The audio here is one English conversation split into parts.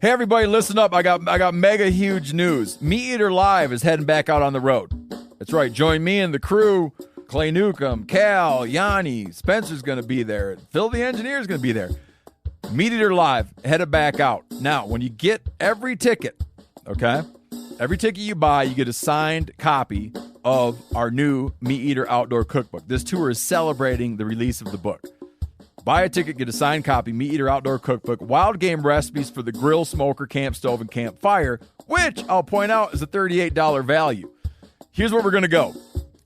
Hey everybody, listen up. I got mega huge news. Meat Eater Live is heading back out on the road. That's right. Join me and the crew. Clay Newcomb, Cal, Yanni, Spencer's going to be there. Phil the Engineer's going to be there. Meat Eater Live headed back out. Now, when you get every ticket, okay, every ticket you buy, you get a signed copy of our new Meat Eater Outdoor Cookbook. This tour is celebrating the release of the book. Buy a ticket, get a signed copy, Meat Eater Outdoor Cookbook, wild game recipes for the grill, smoker, camp stove, and campfire, which I'll point out is a $38 value. Here's where we're going to go.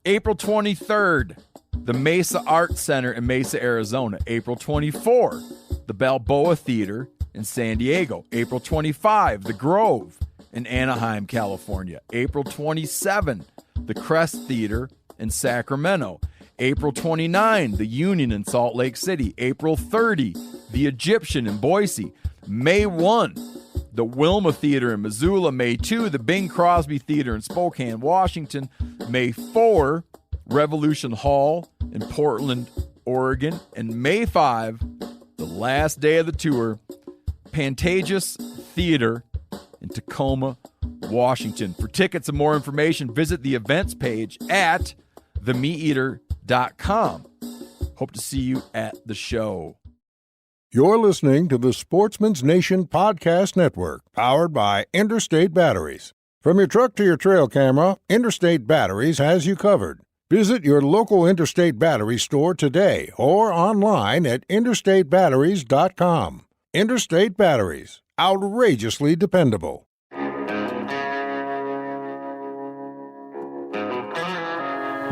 April 23rd, the Mesa Arts Center in Mesa, Arizona. April 24, the Balboa Theater in San Diego. April 25, the Grove in Anaheim, California. April 27, the Crest Theater in Sacramento. April 29, the Union in Salt Lake City. April 30, the Egyptian in Boise. May 1, the Wilma Theater in Missoula. May 2, the Bing Crosby Theater in Spokane, Washington. May 4, Revolution Hall in Portland, Oregon. And May 5, the last day of the tour, Pantages Theater in Tacoma, Washington. For tickets and more information, visit the events page at themeateater.com. Hope to see you at the show. You're listening to the Sportsman's Nation Podcast Network, powered by Interstate Batteries. From your truck to your trail camera, Interstate Batteries has you covered. Visit your local Interstate Battery store today or online at interstatebatteries.com. Interstate Batteries, outrageously dependable.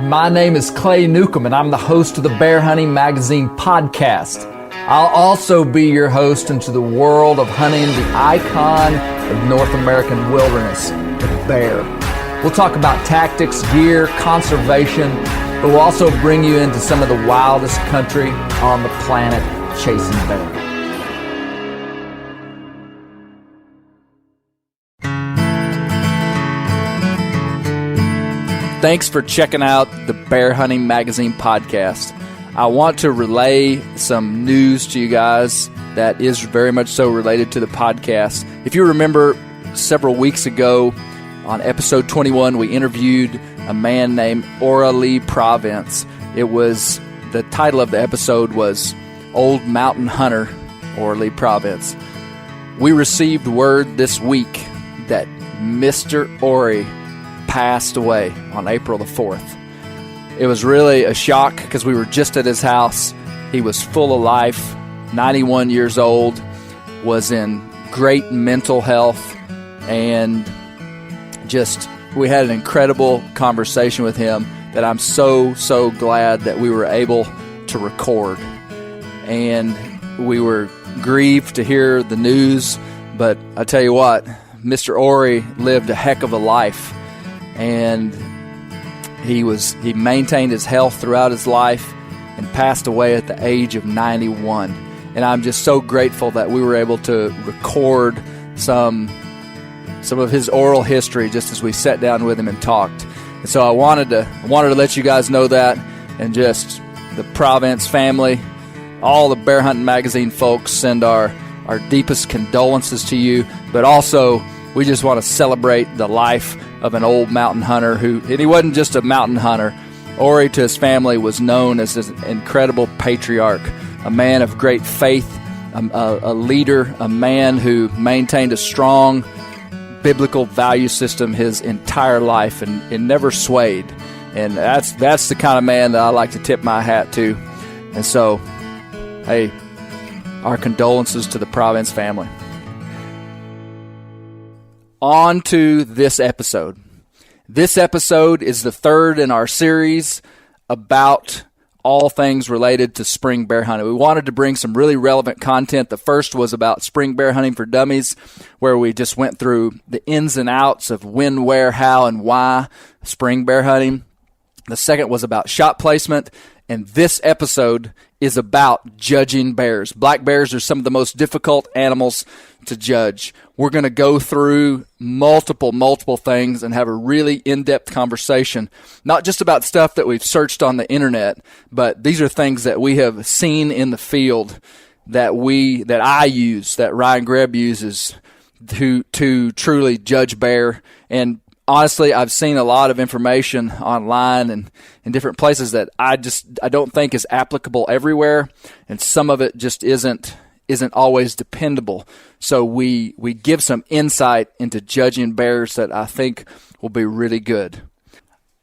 My name is Clay Newcomb, and I'm the host of the Bear Hunting Magazine podcast. I'll also be your host into the world of hunting the icon of North American wilderness, the bear. We'll talk about tactics, gear, conservation, but we'll also bring you into some of the wildest country on the planet, chasing bear. Thanks for checking out the Bear Hunting Magazine podcast. I want to relay some news to you guys that is very much so related to the podcast. If you remember, several weeks ago on episode 21, we interviewed a man named Ora Lee Province. The title of the episode was Old Mountain Hunter, Ora Lee Province. We received word this week that Mr. Ori passed away on April the 4th. It was really a shock because we were just at his house. He was full of life, 91 years old, was in great mental health, and we had an incredible conversation with him that I'm so glad that we were able to record. And we were grieved to hear the news, but I tell you what, Mr. Ori lived a heck of a life. And he maintained his health throughout his life and passed away at the age of 91. And I'm just so grateful that we were able to record some of his oral history just as we sat down with him and talked. And so I wanted to let you guys know that, and just the Province family, all the Bear Hunting Magazine folks, send our deepest condolences to you, but also we just want to celebrate the life of an old mountain hunter and he wasn't just a mountain hunter. Ori, to his family, was known as an incredible patriarch, a man of great faith, a leader, a man who maintained a strong biblical value system his entire life and never swayed. And that's the kind of man that I like to tip my hat to. And so, hey, our condolences to the Province family. On to this episode. This episode is the third in our series about all things related to spring bear hunting. We wanted to bring some really relevant content. The first was about spring bear hunting for dummies, where we just went through the ins and outs of when, where, how, and why spring bear hunting. The second was about shot placement. And this episode is about judging bears. Black bears are some of the most difficult animals to judge. We're going to go through multiple things and have a really in-depth conversation, not just about stuff that we've searched on the internet, but these are things that we have seen in the field that I use, that Ryan Grebb uses, to truly judge bear. And honestly, I've seen a lot of information online and in different places that I don't think is applicable everywhere, and some of it just isn't always dependable. So we give some insight into judging bears that I think will be really good.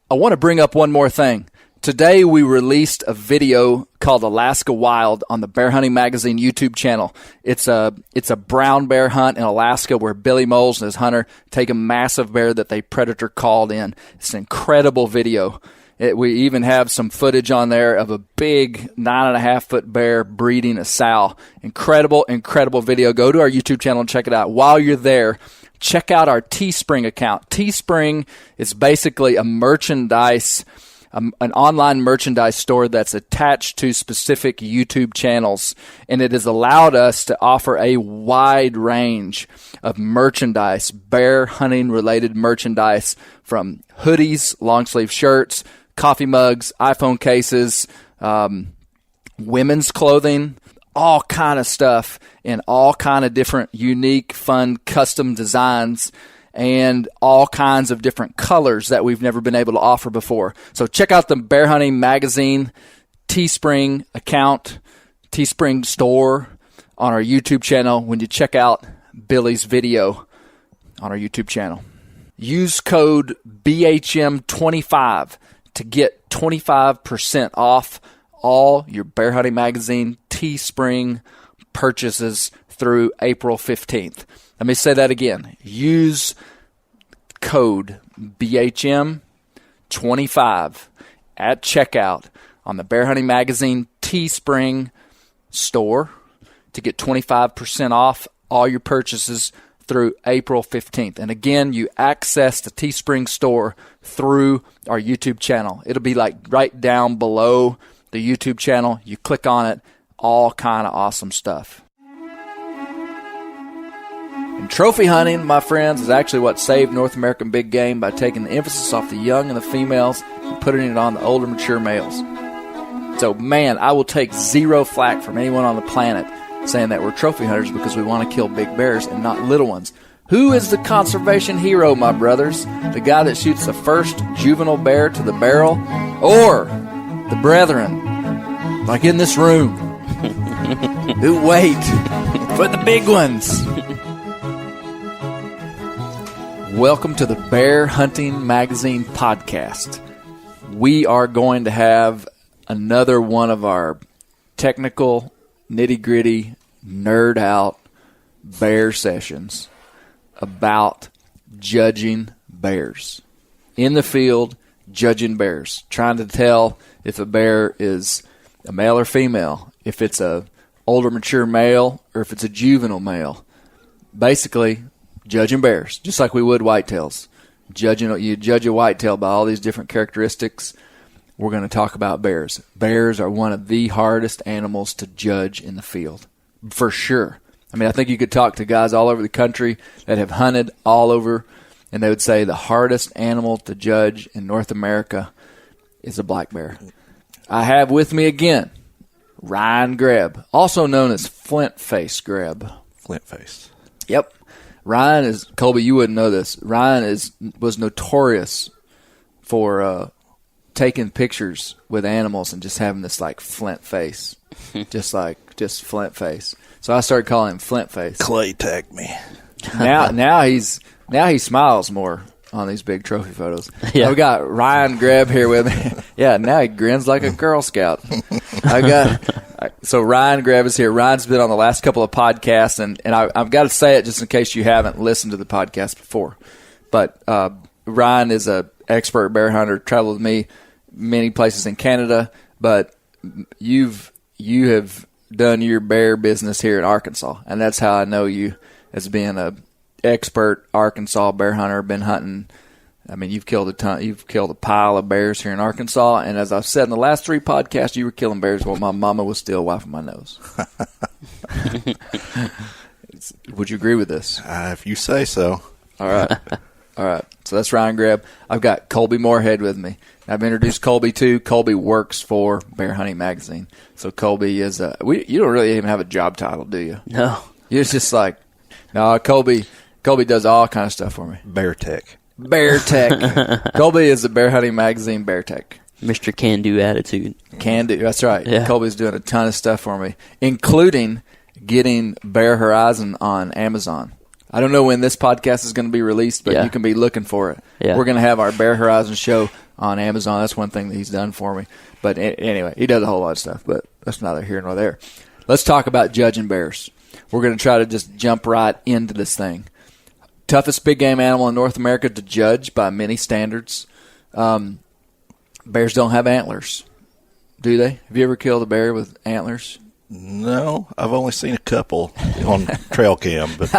I want to bring up one more thing. Today we released a video called Alaska Wild on the Bear Hunting Magazine YouTube channel. It's a brown bear hunt in Alaska where Billy Moles and his hunter take a massive bear that they predator called in. It's an incredible video. We even have some footage on there of a big 9.5-foot bear breeding a sow. Incredible video. Go to our YouTube channel and check it out. While you're there, check out our Teespring account. Teespring is basically a merchandise, an online merchandise store that's attached to specific YouTube channels, and it has allowed us to offer a wide range of merchandise, bear hunting related merchandise, from hoodies, long sleeve shirts, coffee mugs, iPhone cases, women's clothing, all kind of stuff in all kind of different unique, fun, custom designs, and all kinds of different colors that we've never been able to offer before. So check out the Bear Hunting Magazine Teespring account, Teespring store on our YouTube channel when you check out Billy's video on our YouTube channel. Use code BHM25 to get 25% off all your Bear Hunting Magazine Teespring purchases through April 15th. Let me say that again. Use code BHM25 at checkout on the Bear Hunting Magazine Teespring store to get 25% off all your purchases through April 15th. And again, you access the Teespring store through our YouTube channel. It'll be like right down below the YouTube channel. You click on it, all kind of awesome stuff. And trophy hunting, my friends, is actually what saved North American big game by taking the emphasis off the young and the females and putting it on the older, mature males. So, man, I will take zero flack from anyone on the planet saying that we're trophy hunters because we want to kill big bears and not little ones. Who is the conservation hero, my brothers? The guy that shoots the first juvenile bear to the barrel? Or the brethren, like in this room, who wait for the big ones? Welcome to the Bear Hunting Magazine podcast. We are going to have another one of our technical, nitty-gritty, nerd-out bear sessions about judging bears. In the field, judging bears. Trying to tell if a bear is a male or female, if it's a older, mature male, or if it's a juvenile male. Basically, judging bears, just like we would whitetails. You judge a whitetail by all these different characteristics. We're going to talk about bears. Bears are one of the hardest animals to judge in the field, for sure. I mean, I think you could talk to guys all over the country that have hunted all over, and they would say the hardest animal to judge in North America is a black bear. I have with me again Ryan Greb, also known as Flint Face Greb. Flint Face. Yep. Ryan is, Colby, you wouldn't know this. Ryan was notorious for taking pictures with animals and just having this like flint face, just flint face. So I started calling him Flint Face. Clay tagged me. Now he smiles more on these big trophy photos. Yeah. I've got Ryan Greb here with me. Yeah, now he grins like a Girl Scout. So Ryan Greb is here. Ryan's been on the last couple of podcasts, and I've got to say it just in case you haven't listened to the podcast before. But Ryan is an expert bear hunter, traveled with me many places in Canada, but you have done your bear business here in Arkansas, and that's how I know you as being an expert Arkansas bear hunter. Been hunting. I mean, you've killed a ton. You've killed a pile of bears here in Arkansas, and as I've said in the last 3 podcasts, you were killing bears while my mama was still wiping my nose. Would you agree with this? If you say so. All right. So that's Ryan Greb. I've got Colby Moorhead with me. I've introduced Colby too. Colby works for Bear Hunting Magazine. So Colby is you don't really even have a job title, do you? No. You're just like, no, Colby Colby does all kind of stuff for me. Bear Tech. Bear Tech. Colby is the Bear Hunting Magazine Bear Tech. Mr. Can-Do attitude. Can do. That's right. Yeah. Colby's doing a ton of stuff for me, including getting Bear Horizon on Amazon. I don't know when this podcast is going to be released, but Yeah. you can be looking for it. Yeah. We're going to have our Bear Horizon show on Amazon. That's one thing that he's done for me. But anyway, he does a whole lot of stuff, but that's neither here nor there. Let's talk about judging bears. We're going to try to just jump right into this thing. Toughest big game animal in North America to judge by many standards. Bears don't have antlers, do they? Have you ever killed a bear with antlers? No, I've only seen a couple on trail cam, but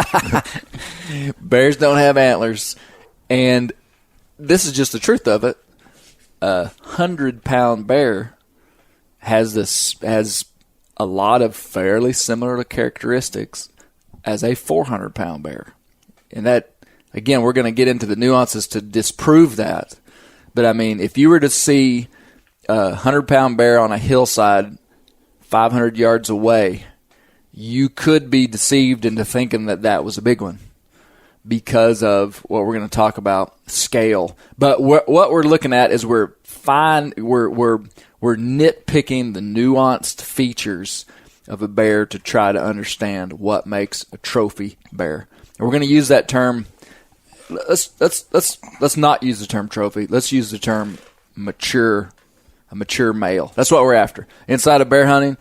Bears don't have antlers, and this is just the truth of it. A 100-pound bear has a lot of fairly similar characteristics as a 400-pound bear, and that, again, we're going to get into the nuances to disprove that. But I mean, if you were to see a 100-pound bear on a hillside 500 yards away, you could be deceived into thinking that that was a big one because of what we're going to talk about, scale. But what we're looking at is we're nitpicking the nuanced features of a bear to try to understand what makes a trophy bear. And we're going to use that term. Let's not use the term trophy. Let's use the term mature. A mature male. That's what we're after. Inside of bear hunting,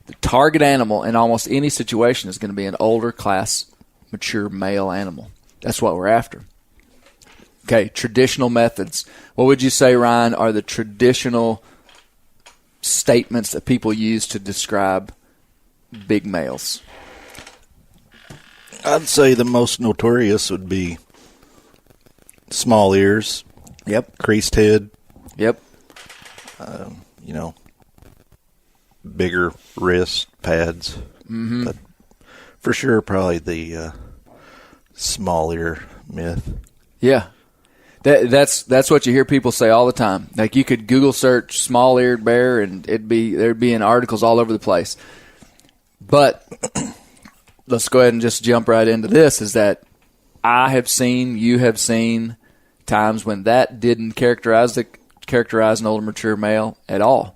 the target animal in almost any situation is going to be an older class, mature male animal. That's what we're after. Okay, traditional methods. What would you say, Ryan, are the traditional statements that people use to describe big males? I'd say the most notorious would be small ears. Yep. Creased head. Yep. Bigger wrist pads. Mm-hmm. But for sure, probably the small ear myth. Yeah. That's what you hear people say all the time. Like, you could Google search small-eared bear and there'd be in articles all over the place. But let's go ahead and just jump right into this, is that you have seen times when that didn't characterize an older mature male at all.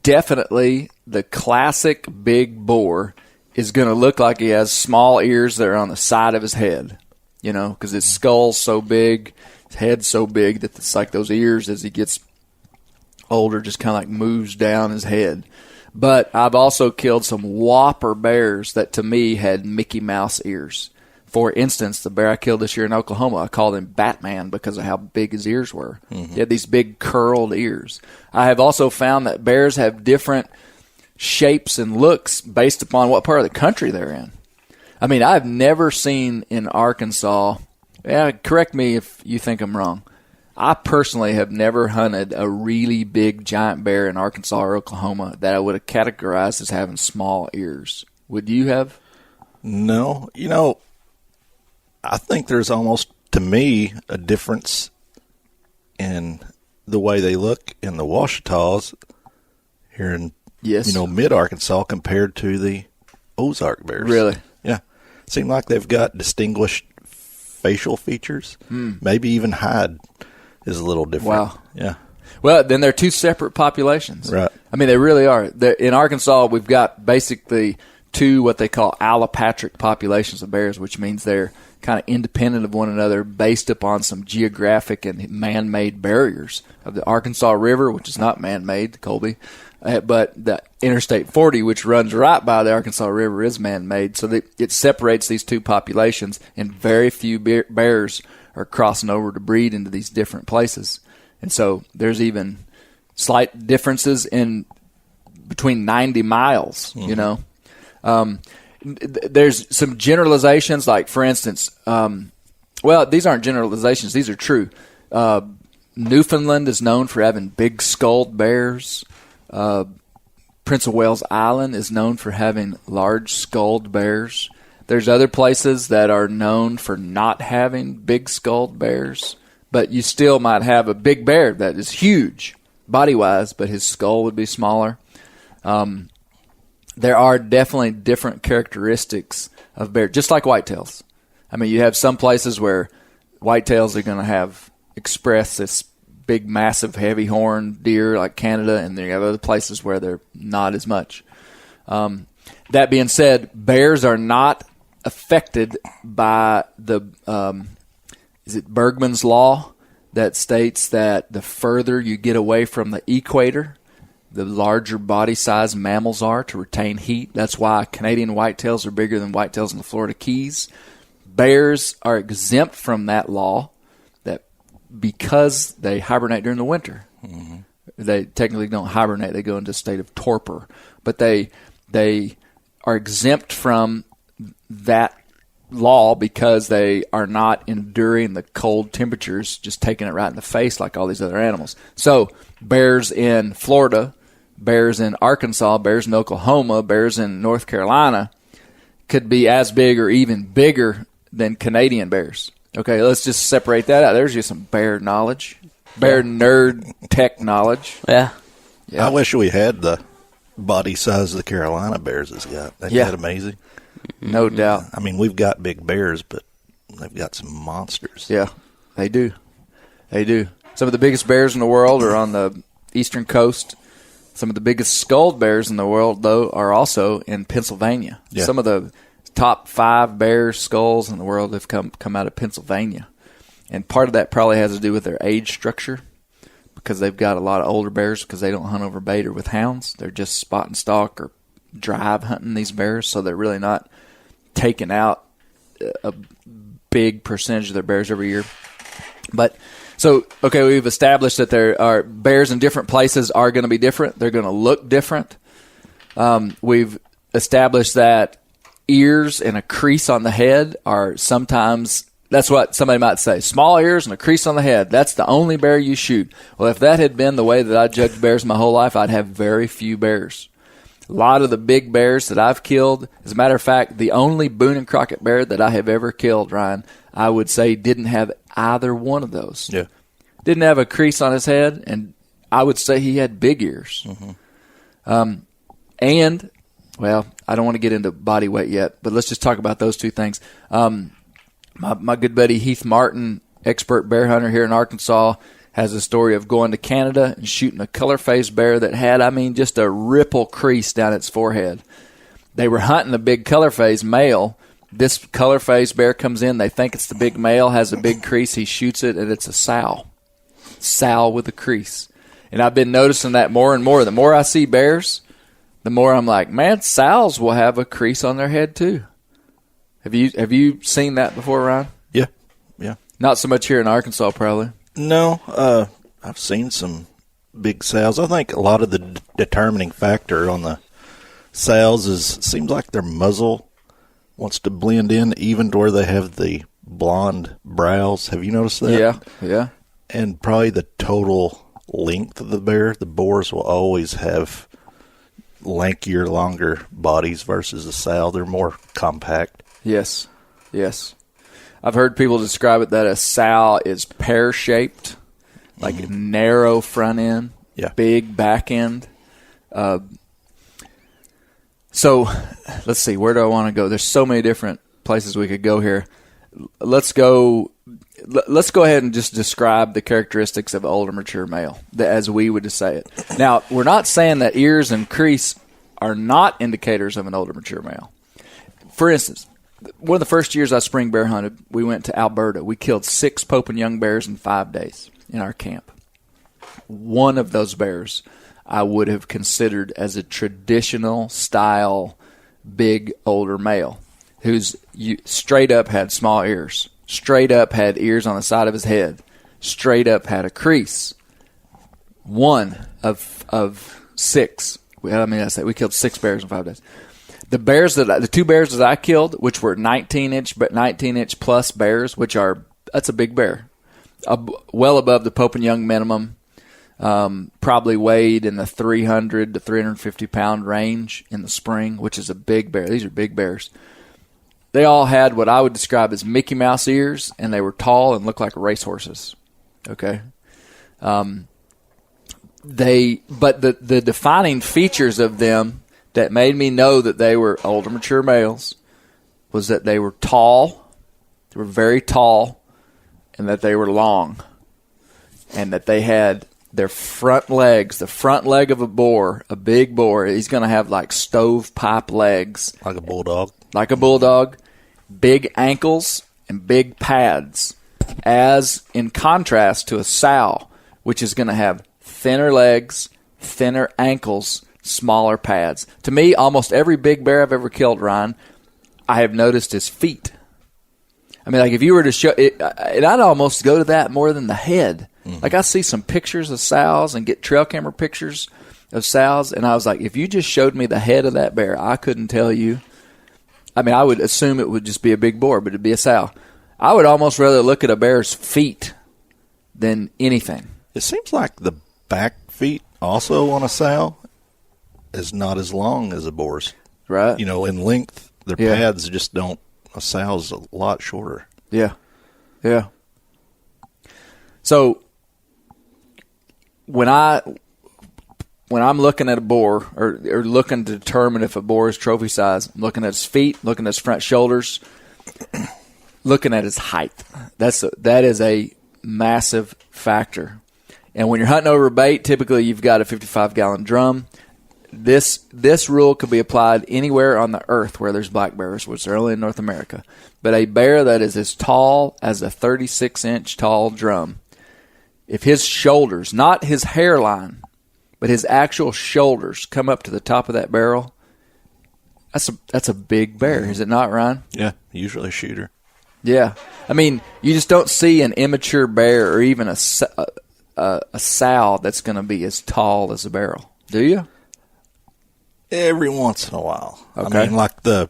Definitely the classic big boar is going to look like he has small ears that are on the side of his head, because his skull's so big, his head's so big that it's like those ears, as he gets older, just kind of like moves down his head. But I've also killed some whopper bears that to me had Mickey Mouse ears. For instance, the bear I killed this year in Oklahoma, I called him Batman because of how big his ears were. Mm-hmm. He had these big curled ears. I have also found that bears have different shapes and looks based upon what part of the country they're in. I mean, I've never seen in Arkansas, correct me if you think I'm wrong, I personally have never hunted a really big giant bear in Arkansas or Oklahoma that I would have categorized as having small ears. Would you have? No. I think there's almost, to me, a difference in the way they look in the Ouachitas here in mid-Arkansas compared to the Ozark bears. Really? Yeah. Seem like they've got distinguished facial features. Maybe even hide is a little different. Wow. Yeah. Well, then they're two separate populations. Right. I mean, they really are. In Arkansas, we've got basically two what they call allopatric populations of bears, which means they're kind of independent of one another based upon some geographic and man-made barriers of the Arkansas River, which is not man-made, Colby, but the Interstate 40, which runs right by the Arkansas River, is man-made. So it separates these two populations, and very few bears are crossing over to breed into these different places. And so there's even slight differences in between 90 miles, There's some generalizations, like, for instance, these aren't generalizations. These are true. Newfoundland is known for having big-skulled bears. Prince of Wales Island is known for having large-skulled bears. There's other places that are known for not having big-skulled bears, but you still might have a big bear that is huge body-wise, but his skull would be smaller. There are definitely different characteristics of bear, just like whitetails. I mean, you have some places where whitetails are going to have express this big, massive, heavy horn deer like Canada, and then you have other places where they're not as much. That being said, bears are not affected by the is it Bergman's law that states that the further you get away from the equator, the larger body size mammals are to retain heat. That's why Canadian whitetails are bigger than whitetails in the Florida Keys. Bears are exempt from that law that because they hibernate during the winter. Mm-hmm. They technically don't hibernate. They go into a state of torpor. But they are exempt from that law because they are not enduring the cold temperatures, just taking it right in the face like all these other animals. So bears in Florida, bears in Arkansas, bears in Oklahoma, bears in North Carolina could be as big or even bigger than Canadian bears. Okay, let's just separate that out. There's just some bear knowledge, bear nerd tech knowledge. Yeah. I wish we had the body size the Carolina bears has got. Isn't that amazing? No doubt. I mean, we've got big bears, but they've got some monsters. Yeah, they do. They do. Some of the biggest bears in the world are on the eastern coast. Some of the biggest skulled bears in the world, though, are also in Pennsylvania. Yeah. Some of the top 5 bear skulls in the world have come out of Pennsylvania. And part of that probably has to do with their age structure, because they've got a lot of older bears because they don't hunt over bait or with hounds. They're just spot and stalk or drive hunting these bears, so they're really not taking out a big percentage of their bears every year. But so, okay, we've established that there are bears in different places are going to be different. They're going to look different. We've established that ears and a crease on the head are sometimes, that's what somebody might say, small ears and a crease on the head, that's the only bear you shoot. Well, if that had been the way that I judged bears my whole life, I'd have very few bears. A lot of the big bears that I've killed, as a matter of fact, the only Boone and Crockett bear that I have ever killed, Ryan, I would say didn't have either one of those. Yeah. Didn't have a crease on his head, and I would say he had big ears. Mm-hmm. And, well, I don't want to get into body weight yet, but let's just talk about those two things. My good buddy Heath Martin, expert bear hunter here in Arkansas, has a story of going to Canada and shooting a color-phased bear that had, just a ripple crease down its forehead. They were hunting a big color-phased male. This color-phased bear comes in. They think it's the big male, has a big crease. He shoots it, and it's a sow. Sow with a crease. And I've been noticing that more and more. The more I see bears, the more I'm like, man, sows will have a crease on their head too. Have you seen that before, Ryan? Yeah. Not so much here in Arkansas, probably. No, I've seen some big sows. I think a lot of the determining factor on the sows seems like their muzzle wants to blend in even to where they have the blonde brows. Have you noticed that? Yeah. And probably the total length of the bear. The boars will always have lankier, longer bodies versus the sow. They're more compact. Yes. I've heard people describe it that a sow is pear-shaped, like narrow front end, big back end. So let's see, where do I want to go? There's so many different places we could go here. Let's go ahead and just describe the characteristics of an older, mature male, as we would say it. Now, we're not saying that ears and crease are not indicators of an older, mature male. For instance, one of the first years I spring bear hunted, we went to Alberta. We killed 6 Pope and Young bears in 5 days in our camp. One of those bears I would have considered as a traditional style big older male who's straight up had small ears, straight up had ears on the side of his head, straight up had a crease. One of 6. We killed 6 bears in 5 days. The 2 bears that I killed, which were 19-inch plus bears, that's a big bear, well above the Pope and Young minimum, probably weighed in the 300 to 350 pound range in the spring, which is a big bear. These are big bears. They all had what I would describe as Mickey Mouse ears, and they were tall and looked like racehorses. Okay, but the defining features of them that made me know that they were older, mature males was that they were tall, they were very tall, and that they were long, and that they had their front legs, the front leg of a boar, a big boar, he's going to have like stovepipe legs. Like a bulldog. Like a bulldog, big ankles and big pads, as in contrast to a sow, which is going to have thinner legs, thinner ankles, smaller pads. To me, almost every big bear I've ever killed, Ryan, I have noticed his feet. I mean, like if you were to show it, and I'd almost go to that more than the head. Mm-hmm. Like I see some pictures of sows and get trail camera pictures of sows, and I was like, if you just showed me the head of that bear, I couldn't tell you. I mean, I would assume it would just be a big boar, but it'd be a sow. I would almost rather look at a bear's feet than anything. It seems like the back feet also on a sow is not as long as a boar's. Right. You know, in length, their pads just don't. A sow's a lot shorter. Yeah. Yeah. So when I'm looking at a boar or looking to determine if a boar is trophy size, I'm looking at his feet, looking at his front shoulders, looking at his height. That is a massive factor. And when you're hunting over bait, typically you've got a 55-gallon drum. This rule could be applied anywhere on the earth where there's black bears, which are only in North America. But a bear that is as tall as a 36-inch tall drum, if his shoulders, not his hairline, but his actual shoulders come up to the top of that barrel, that's a big bear, is it not, Ryan? Yeah, usually a shooter. Yeah. I mean, you just don't see an immature bear or even a sow that's going to be as tall as a barrel, do you? Every once in a while. Okay. I mean, like the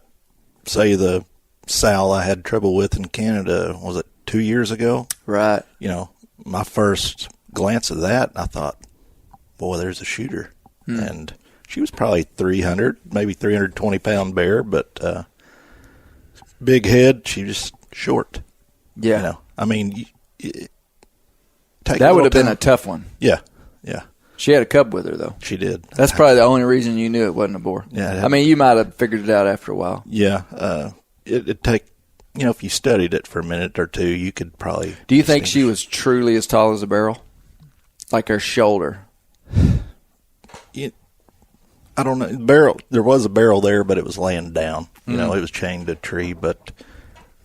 sow I had trouble with in Canada, was it 2 years ago? Right. You know, my first glance at that, I thought, boy, there's a shooter. And she was probably 300, maybe 320-pound bear, but big head, she was short. Yeah. You know, I mean, that would have been a tough one. Yeah, yeah. She had a cub with her, though. She did. That's probably the only reason you knew it wasn't a boar. Yeah. I mean, you might have figured it out after a while. Yeah. It'd take, you know, if you studied it for a minute or two, you could probably. Do you think she was truly as tall as a barrel? Like her shoulder? I don't know. Barrel. There was a barrel there, but it was laying down. You know, it was chained to a tree, but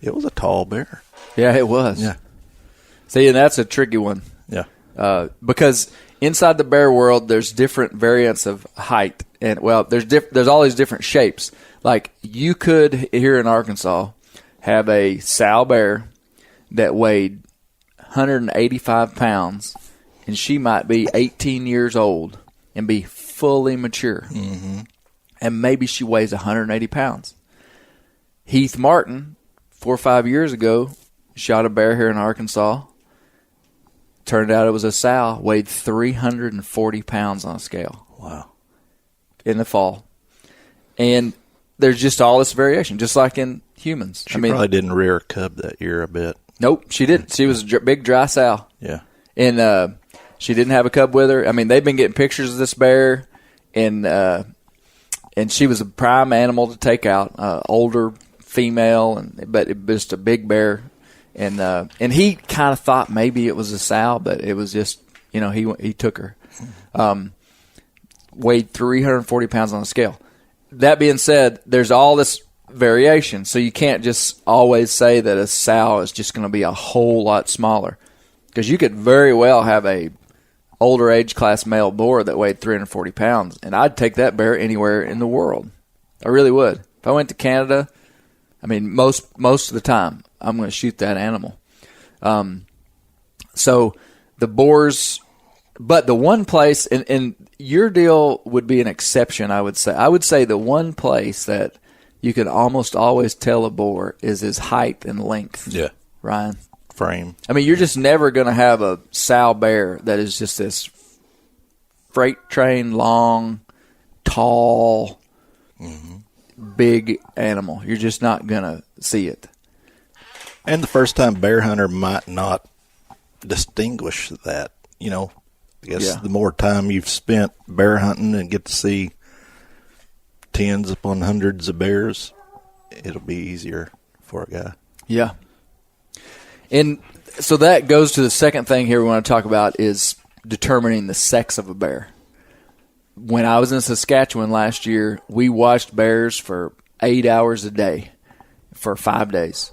it was a tall bear. Yeah, it was. Yeah. See, and that's a tricky one. Yeah. Because inside the bear world, there's different variants of height, and there's all these different shapes. Like you could here in Arkansas have a sow bear that weighed 185 pounds, and she might be 18 years old and be fully mature, and maybe she weighs 180 pounds. Heath Martin, 4 or 5 years ago, shot a bear here in Arkansas. Turned out it was a sow, weighed 340 pounds on a scale. Wow. In the fall. And there's just all this variation, just like in humans. She probably didn't rear a cub that year, I bet. Nope, she didn't. She was a big, dry sow. Yeah. And she didn't have a cub with her. I mean, they've been getting pictures of this bear, and she was a prime animal to take out, older female, but it was just a big bear. And he kind of thought maybe it was a sow, but it was just, you know, he took her. Weighed 340 pounds on a scale. That being said, there's all this variation, so you can't just always say that a sow is just going to be a whole lot smaller, because you could very well have a older age class male boar that weighed 340 pounds, and I'd take that bear anywhere in the world. I really would. If I went to Canada, I mean, most of the time, I'm going to shoot that animal. So the boars, but the one place, and your deal would be an exception, I would say. I would say the one place that you can almost always tell a boar is his height and length. Yeah. Ryan? Frame. I mean, you're just never going to have a sow bear that is just this freight train long, tall, big animal. You're just not going to see it. And the first time bear hunter might not distinguish that, you know. I guess the more time you've spent bear hunting and get to see tens upon hundreds of bears, it'll be easier for a guy. Yeah. And so that goes to the second thing here we want to talk about is determining the sex of a bear. When I was in Saskatchewan last year, we watched bears for 8 hours a day for 5 days.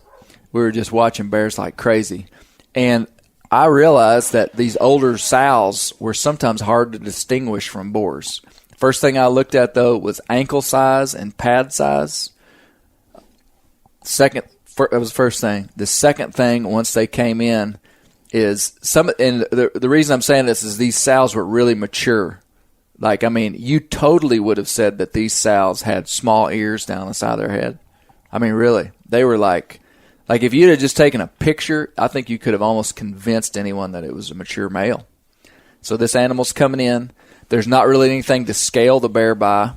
We were just watching bears like crazy. And I realized that these older sows were sometimes hard to distinguish from boars. First thing I looked at, though, was ankle size and pad size. That was the first thing. The second thing, once they came in, is and the reason I'm saying this is these sows were really mature. Like, I mean, you totally would have said that these sows had small ears down the side of their head. I mean, really. They were like if you'd have just taken a picture, I think you could have almost convinced anyone that it was a mature male. So this animal's coming in. There's not really anything to scale the bear by,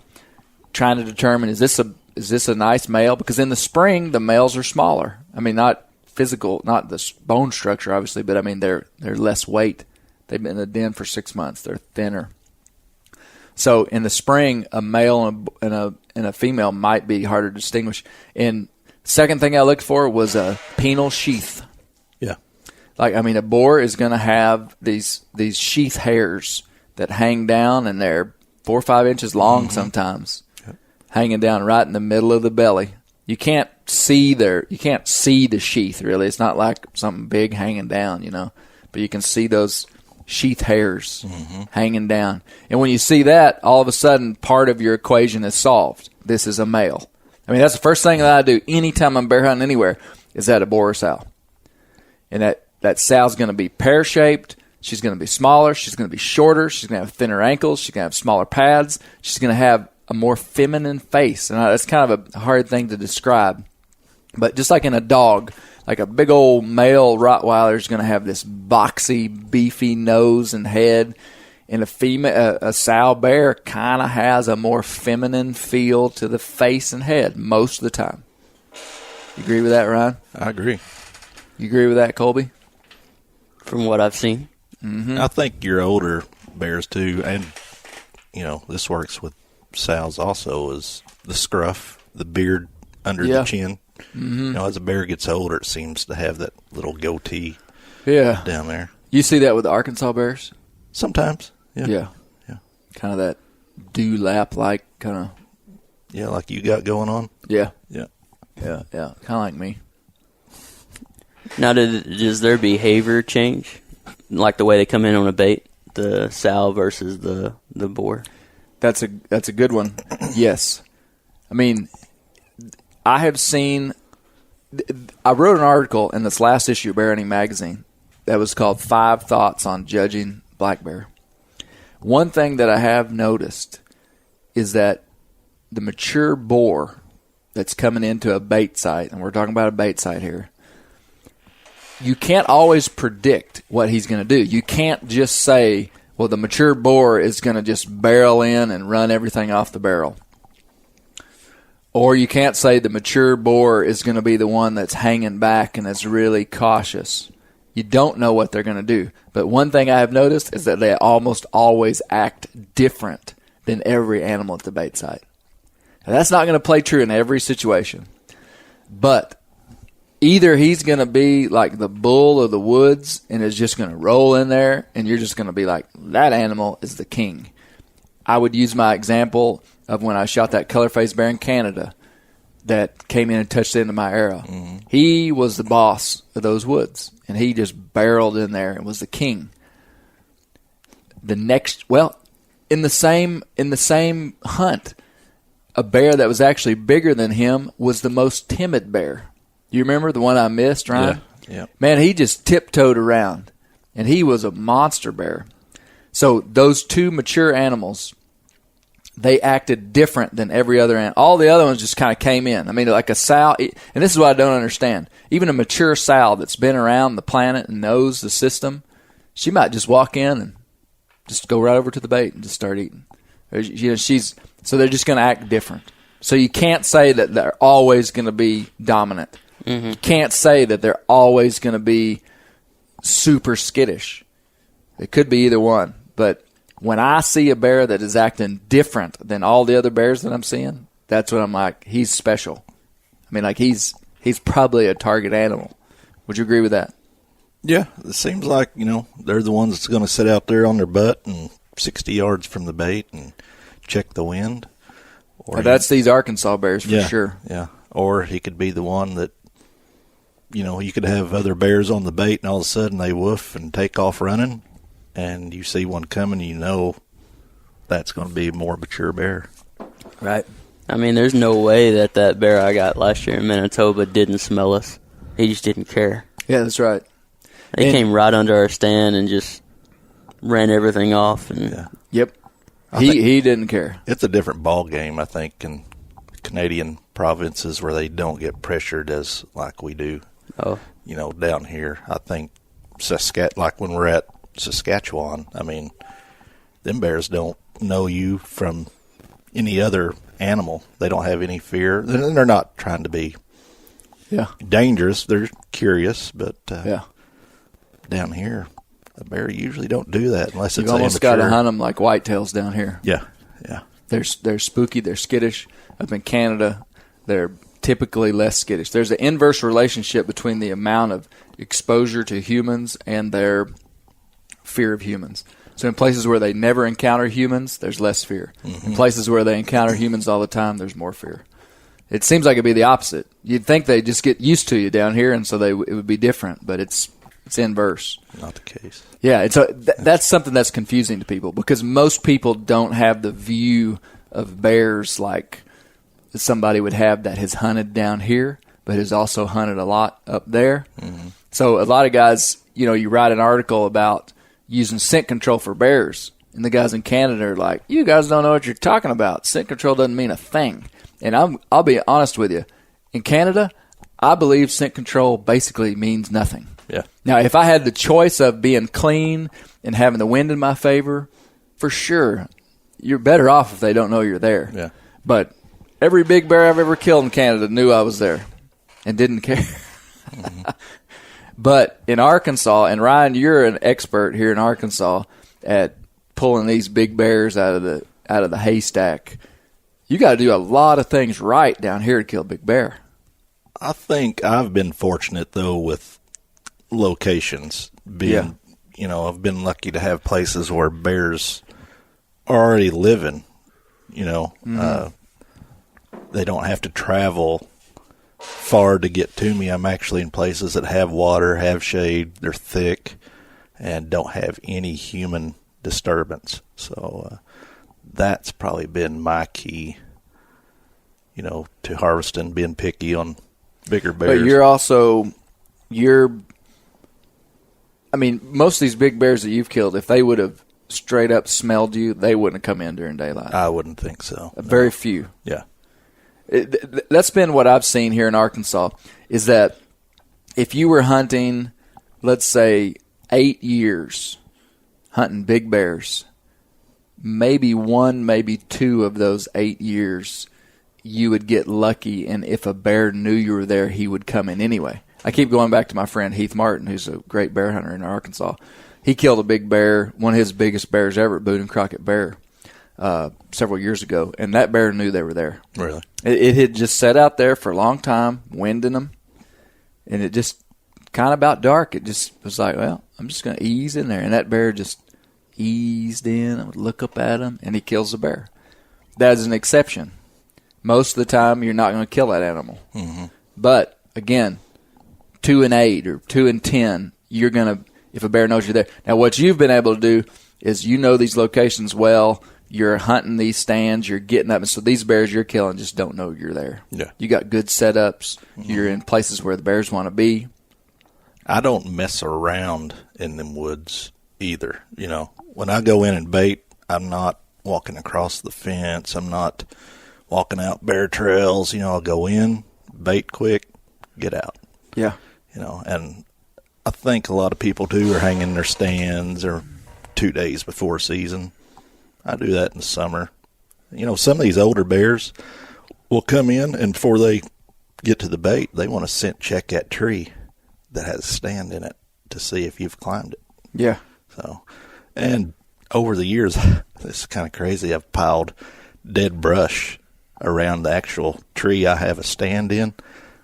trying to determine, is this a nice male? Because in the spring, the males are smaller. I mean, not physical, not the bone structure, obviously, but I mean, they're less weight. They've been in the den for 6 months. They're thinner. So in the spring, a male and a female might be harder to distinguish. And second thing I looked for was a penile sheath. Yeah. Like, I mean, a boar is going to have these sheath hairs that hang down, and they're 4 or 5 inches long sometimes, hanging down right in the middle of the belly. You can't see the sheath, really. It's not like something big hanging down, but you can see those sheath hairs hanging down. And when you see that, all of a sudden, part of your equation is solved. This is a male. I mean, that's the first thing that I do anytime I'm bear hunting anywhere, is that a boar or sow. And that sow's going to be pear-shaped. She's going to be smaller. She's going to be shorter. She's going to have thinner ankles. She's going to have smaller pads. She's going to have a more feminine face. And that's kind of a hard thing to describe. But just like in a dog, like a big old male Rottweiler is going to have this boxy, beefy nose and head. And a sow bear kind of has a more feminine feel to the face and head most of the time. You agree with that, Ryan? I agree. You agree with that, Colby? From what I've seen. Mm-hmm. I think your older bears too, and this works with sows also, is the scruff, the beard under the chin. Mm-hmm. As a bear gets older, it seems to have that little goatee down there. You see that with the Arkansas bears? Sometimes. Yeah. Kind of that dewlap-like kind of. Yeah, like you got going on. Yeah. Yeah. Kind of like me. Now, does their behavior change? Like the way they come in on a bait, the sow versus the boar? That's a good one. Yes. I mean, I have seen – I wrote an article in this last issue of Bear Hunting Magazine that was called 5 Thoughts on Judging Black Bear. One thing that I have noticed is that the mature boar that's coming into a bait site, and we're talking about a bait site here, you can't always predict what he's going to do. You can't just say, well, the mature boar is going to just barrel in and run everything off the barrel. Or you can't say the mature boar is going to be the one that's hanging back and is really cautious. You don't know what they're going to do. But one thing I have noticed is that they almost always act different than every animal at the bait site. Now, that's not going to play true in every situation. But either he's going to be like the bull of the woods and is just going to roll in there, and you're just going to be like, that animal is the king. I would use my example of when I shot that color-faced bear in Canada that came in and touched into my arrow. Mm-hmm. He was the boss of those woods, and he just barreled in there and was the king. In the same hunt, a bear that was actually bigger than him was the most timid bear. You remember the one I missed, Ryan? Yeah. Man, he just tiptoed around, and he was a monster bear. So those two mature animals, they acted different than every other animal. All the other ones just kind of came in. I mean, like a sow, and this is what I don't understand. Even a mature sow that's been around the planet and knows the system, she might just walk in and just go right over to the bait and just start eating. So they're just going to act different. So you can't say that they're always going to be dominant. Mm-hmm. You can't say that they're always going to be super skittish. It could be either one. But when I see a bear that is acting different than all the other bears that I'm seeing, that's when I'm like, he's special. I mean, like he's probably a target animal. Would you agree with that? Yeah, it seems like, they're the ones that's going to sit out there on their butt and 60 yards from the bait and check the wind. Or that's these Arkansas bears for sure. Yeah, or he could be the one that, you could have other bears on the bait and all of a sudden they woof and take off running, and you see one coming, that's going to be a more mature bear. Right. I mean, there's no way that bear I got last year in Manitoba didn't smell us. He just didn't care. Yeah, that's right. He came right under our stand and just ran everything off. And Yep. He didn't care. It's a different ball game, I think, in Canadian provinces where they don't get pressured as like we do. Oh. Down here, I think like when we're at Saskatchewan, I mean, them bears don't know you from any other animal. They don't have any fear. They're not trying to be dangerous. They're curious, but down here, a bear usually don't do that unless it's You've almost got to hunt them like whitetails down here. Yeah. They're spooky. They're skittish. Up in Canada, they're typically less skittish. There's an inverse relationship between the amount of exposure to humans and their fear of humans. So in places where they never encounter humans, there's less fear. Mm-hmm. In places where they encounter humans all the time, there's more fear. It seems like it'd be the opposite. You'd think they just get used to you down here, and so it would be different, but it's inverse. Not the case. Yeah, that's something that's confusing to people because most people don't have the view of bears like somebody would have that has hunted down here, but has also hunted a lot up there. Mm-hmm. So a lot of guys, you write an article about using scent control for bears, and the guys in Canada are like, you guys don't know what you're talking about. Scent control doesn't mean a thing. And I'll be honest with you. In Canada, I believe scent control basically means nothing. Yeah. Now, if I had the choice of being clean and having the wind in my favor, for sure, you're better off if they don't know you're there. Yeah. But every big bear I've ever killed in Canada knew I was there and didn't care. Mm-hmm. But in Arkansas, and Ryan, you're an expert here in Arkansas at pulling these big bears out of the haystack. You got to do a lot of things right down here to kill a big bear. I think I've been fortunate though with locations. I've been lucky to have places where bears are already living. Mm-hmm. They don't have to travel far to get to me. I'm actually in places that have water, have shade, they're thick, and don't have any human disturbance. So that's probably been my key, to harvesting, being picky on bigger bears. But most of these big bears that you've killed, if they would have straight up smelled you, they wouldn't have come in during daylight. I wouldn't think so. Very few. Yeah. That's been what I've seen here in Arkansas, is that if you were hunting, let's say, 8 years, hunting big bears, maybe 1, maybe 2 of those 8 years, you would get lucky, and if a bear knew you were there, he would come in anyway. I keep going back to my friend Heath Martin, who's a great bear hunter in Arkansas. He killed a big bear, one of his biggest bears ever, Boone and Crockett Bear, several years ago, and that bear knew they were there. Really? It had just sat out there for a long time, winding them, and it just kind of about dark. It just was like, well, I'm just going to ease in there, and that bear just eased in. I would look up at him, and he kills the bear. That is an exception. Most of the time, you're not going to kill that animal. Mm-hmm. But, again, 2 and 8 or 2 and 10, you're going to, if a bear knows you're there. Now, what you've been able to do is these locations well. You're hunting these stands. You're getting up. And so these bears you're killing just don't know you're there. Yeah. You got good setups. Mm-hmm. You're in places where the bears want to be. I don't mess around in them woods either. When I go in and bait, I'm not walking across the fence. I'm not walking out bear trails. I'll go in, bait quick, get out. Yeah. And I think a lot of people too are hanging their stands or 2 days before season. I do that in the summer. Some of these older bears will come in, and before they get to the bait, they want to scent check that tree that has a stand in it to see if you've climbed it. Yeah. So, and over the years, this is kind of crazy, I've piled dead brush around the actual tree I have a stand in.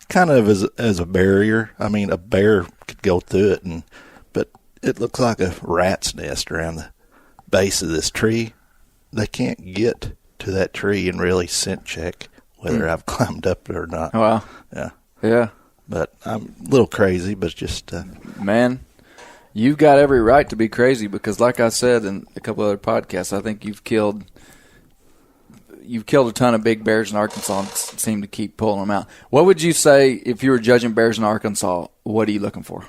kind of as a barrier. I mean, a bear could go through it, but it looks like a rat's nest around the base of this tree. They can't get to that tree and really scent check whether I've climbed up it or not. Wow. Yeah. Yeah. But I'm a little crazy, but just... Man, you've got every right to be crazy because, like I said in a couple other podcasts, I think you've killed a ton of big bears in Arkansas and seem to keep pulling them out. What would you say if you were judging bears in Arkansas? What are you looking for?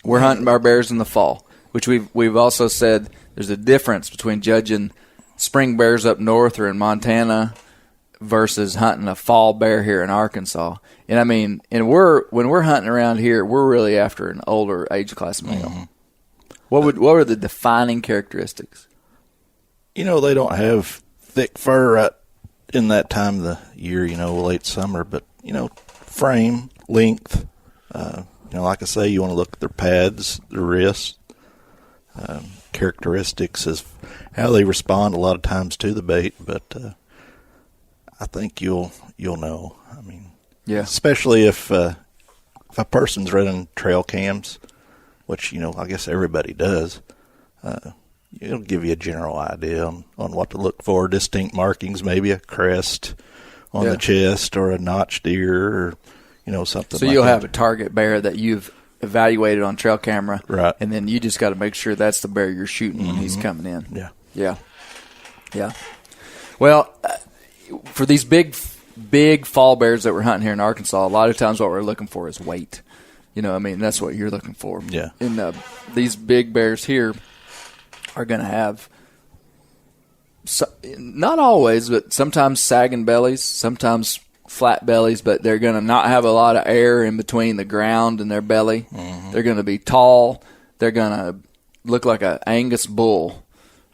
We're hunting our bears in the fall, which we've also said there's a difference between judging spring bears up north or in Montana versus hunting a fall bear here in Arkansas. And I mean, when we're hunting around here, we're really after an older age class male. Mm-hmm. What are the defining characteristics? They don't have thick fur right in that time of the year, late summer, but, frame, length, like I say, you want to look at their pads, their wrists, characteristics as how they respond a lot of times to the bait, but I think you'll know. I mean, yeah, especially if a person's running trail cams, which I guess everybody does. It'll give you a general idea on what to look for, distinct markings, maybe a crest on the chest or a notched ear or something. So like you'll that. have a target bear that you've evaluated on trail camera, right? And then you just got to make sure that's the bear you're shooting when he's coming in. Yeah. Well, for these big fall bears that we're hunting here in Arkansas, a lot of times what we're looking for is weight. That's what you're looking for. Yeah. And these big bears here are going to have, not always, but sometimes sagging bellies, sometimes flat bellies, but they're going to not have a lot of air in between the ground and their belly. Mm-hmm. They're going to be tall. They're going to look like an Angus bull.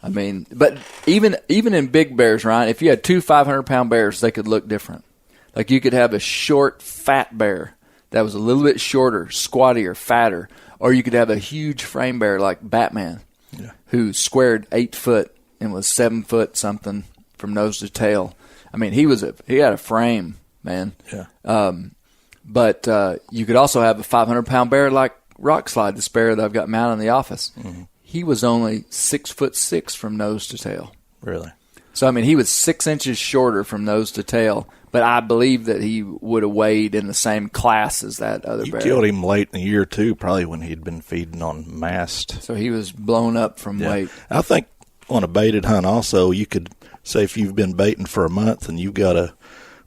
I mean, but even in big bears, Ryan, if you had two 500-pound bears, they could look different. Like you could have a short, fat bear that was a little bit shorter, squattier, fatter, or you could have a huge frame bear like Batman, who squared 8 foot and was 7 foot something from nose to tail. I mean, he had a frame, man. Yeah. But you could also have a 500-pound bear like Rockslide, this bear that I've got mounted in the office. Mm-hmm. He was only 6'6" from nose to tail. Really? So, I mean, he was 6 inches shorter from nose to tail, but I believe that he would have weighed in the same class as that other bear. You killed him late in the year, too, probably when he'd been feeding on mast. So he was blown up from weight. I think on a baited hunt also, you could say if you've been baiting for a month and you've got a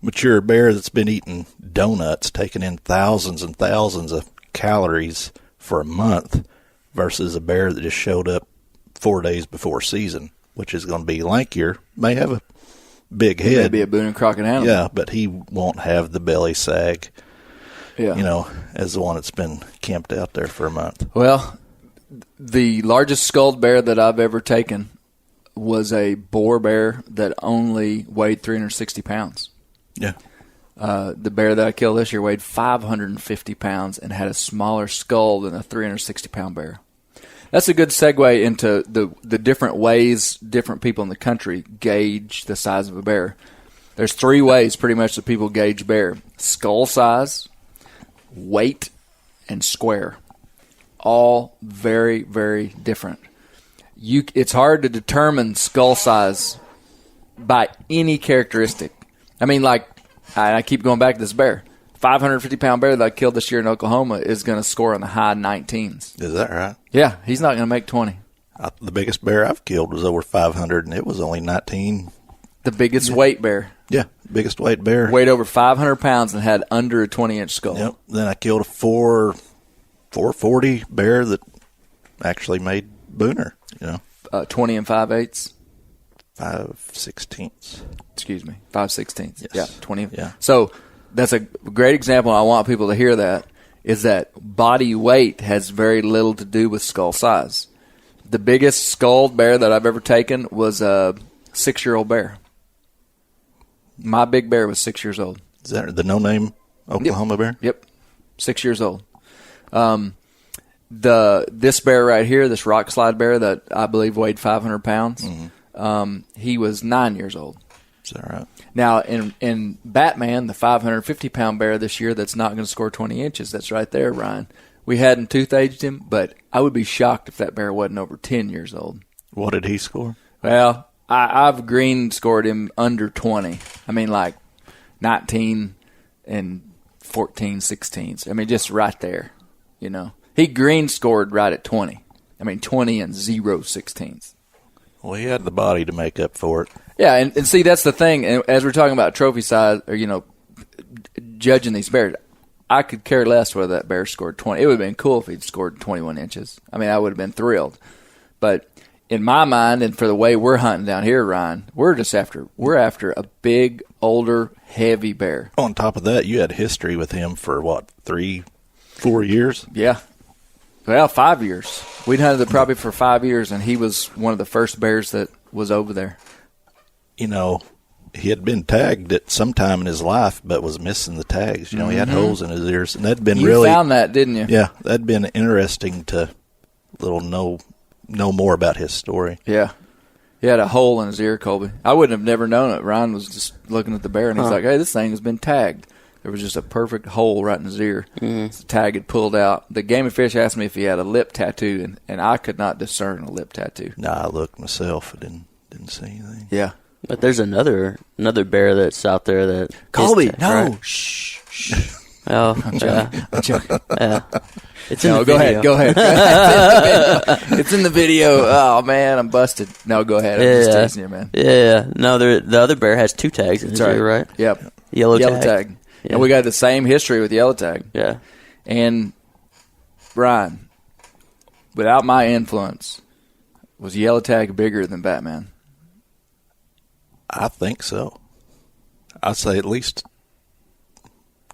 mature bear that's been eating donuts, taking in thousands and thousands of calories for a month, versus a bear that just showed up 4 days before season, which is going to be lankier, may have a big head. Maybe a Boone and Crockett animal. Yeah, but he won't have the belly sag, as the one that's been camped out there for a month. Well, the largest skulled bear that I've ever taken was a boar bear that only weighed 360 pounds. Yeah. The bear that I killed this year weighed 550 pounds and had a smaller skull than a 360-pound bear. That's a good segue into the different ways different people in the country gauge the size of a bear. There's 3 ways pretty much that people gauge bear: skull size, weight, and square. All very, very different. It's hard to determine skull size by any characteristic. I mean, like, I keep going back to this bear. 550-pound bear that I killed this year in Oklahoma is going to score in the high 19s. Is that right? Yeah, he's not going to make 20. The biggest bear I've killed was over 500, and it was only 19. The biggest weight bear. Yeah, biggest weight bear. Weighed over 500 pounds and had under a 20-inch skull. Yep. Then I killed a 440 bear that actually made Booner, 20 and 5/8. 5/16. Excuse me, 5/16. Yes. Yeah, 20. Yeah. So that's a great example. I want people to hear that, is that body weight has very little to do with skull size. The biggest skulled bear that I've ever taken was a 6-year-old bear. My big bear was 6 years old. Is that the no-name Oklahoma bear? Yep, 6 years old. This bear right here, this Rockslide bear that I believe weighed 500 pounds, he was 9 years old. Is that right? Now, in Batman, the 550-pound bear this year that's not going to score 20 inches, that's right there, Ryan. We hadn't tooth-aged him, but I would be shocked if that bear wasn't over 10 years old. What did he score? Well, I've green scored him under 20. I mean, like 19 and 14 16s. I mean, just right there, you know. He green scored right at 20. I mean, 20 and 0 16s. Well, he had the body to make up for it. Yeah, and see, that's the thing. And as we're talking about trophy size, or, you know, judging these bears, I could care less whether that bear scored 20. It would have been cool if he'd scored 21 inches. I mean, I would have been thrilled. But in my mind, and for the way we're hunting down here, Ryan, we're after a big, older, heavy bear. On top of that, you had history with him for, 3-4 years? Yeah. Well, 5 years. We'd hunted the property for 5 years, and he was one of the first bears that was over there. You know, he had been tagged at some time in his life, but was missing the tags. You know, he had holes in his ears, and that'd been You found that, didn't you? Yeah, that'd been interesting to know more about his story. Yeah. He had a hole in his ear, Colby. I wouldn't have never known it. Ryan was just looking at the bear, and he's like, hey, this thing has been tagged. There was just a perfect hole right in his ear. The tag had pulled out. The Game and Fish asked me if he had a lip tattoo, and I could not discern a lip tattoo. Nah, I looked myself. I didn't see anything. Yeah. But there's another bear that's out there that Colby, no. right? Shh. Oh, yeah. I'm joking. Yeah. It's in No, the video. go ahead. It's in the video. Oh, man, I'm busted. No, go ahead. I'm just teasing you, man. Yeah. No, the other bear has 2 tags in his ear, right? Yep. Yellow tag. Yeah. And we got the same history with yellow tag. Yeah. And, Brian, without my influence, was yellow tag bigger than Batman? I think so. I'd say at least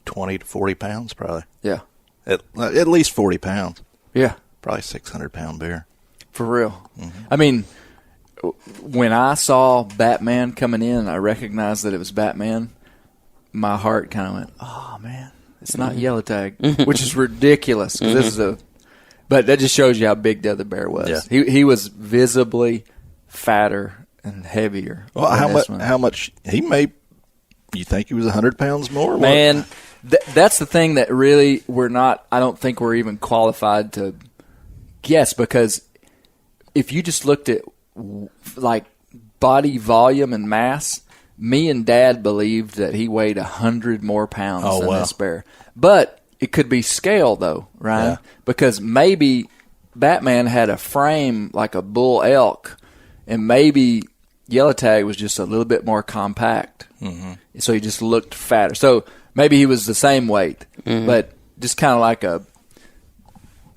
20 to 40 pounds, probably. Yeah. At least 40 pounds. Yeah. Probably 600-pound bear. For real. I mean, when I saw Batman coming in, I recognized that it was Batman. My heart kind of went, oh, man, it's not yellow tag, which is ridiculous. 'Cause this is but that just shows you how big the other bear was. Yeah. He was visibly fatter and heavier. Well, how much he may, you think he was 100 pounds more? Man, that's the thing that really I don't think we're even qualified to guess, because if you just looked at like body volume and mass, me and Dad believed that he weighed 100 more pounds than this bear. But it could be scale, though, Ryan, Yeah. because maybe Batman had a frame like a bull elk, and maybe yellow tag was just a little bit more compact. So he just looked fatter. So maybe he was the same weight, but just kind of like a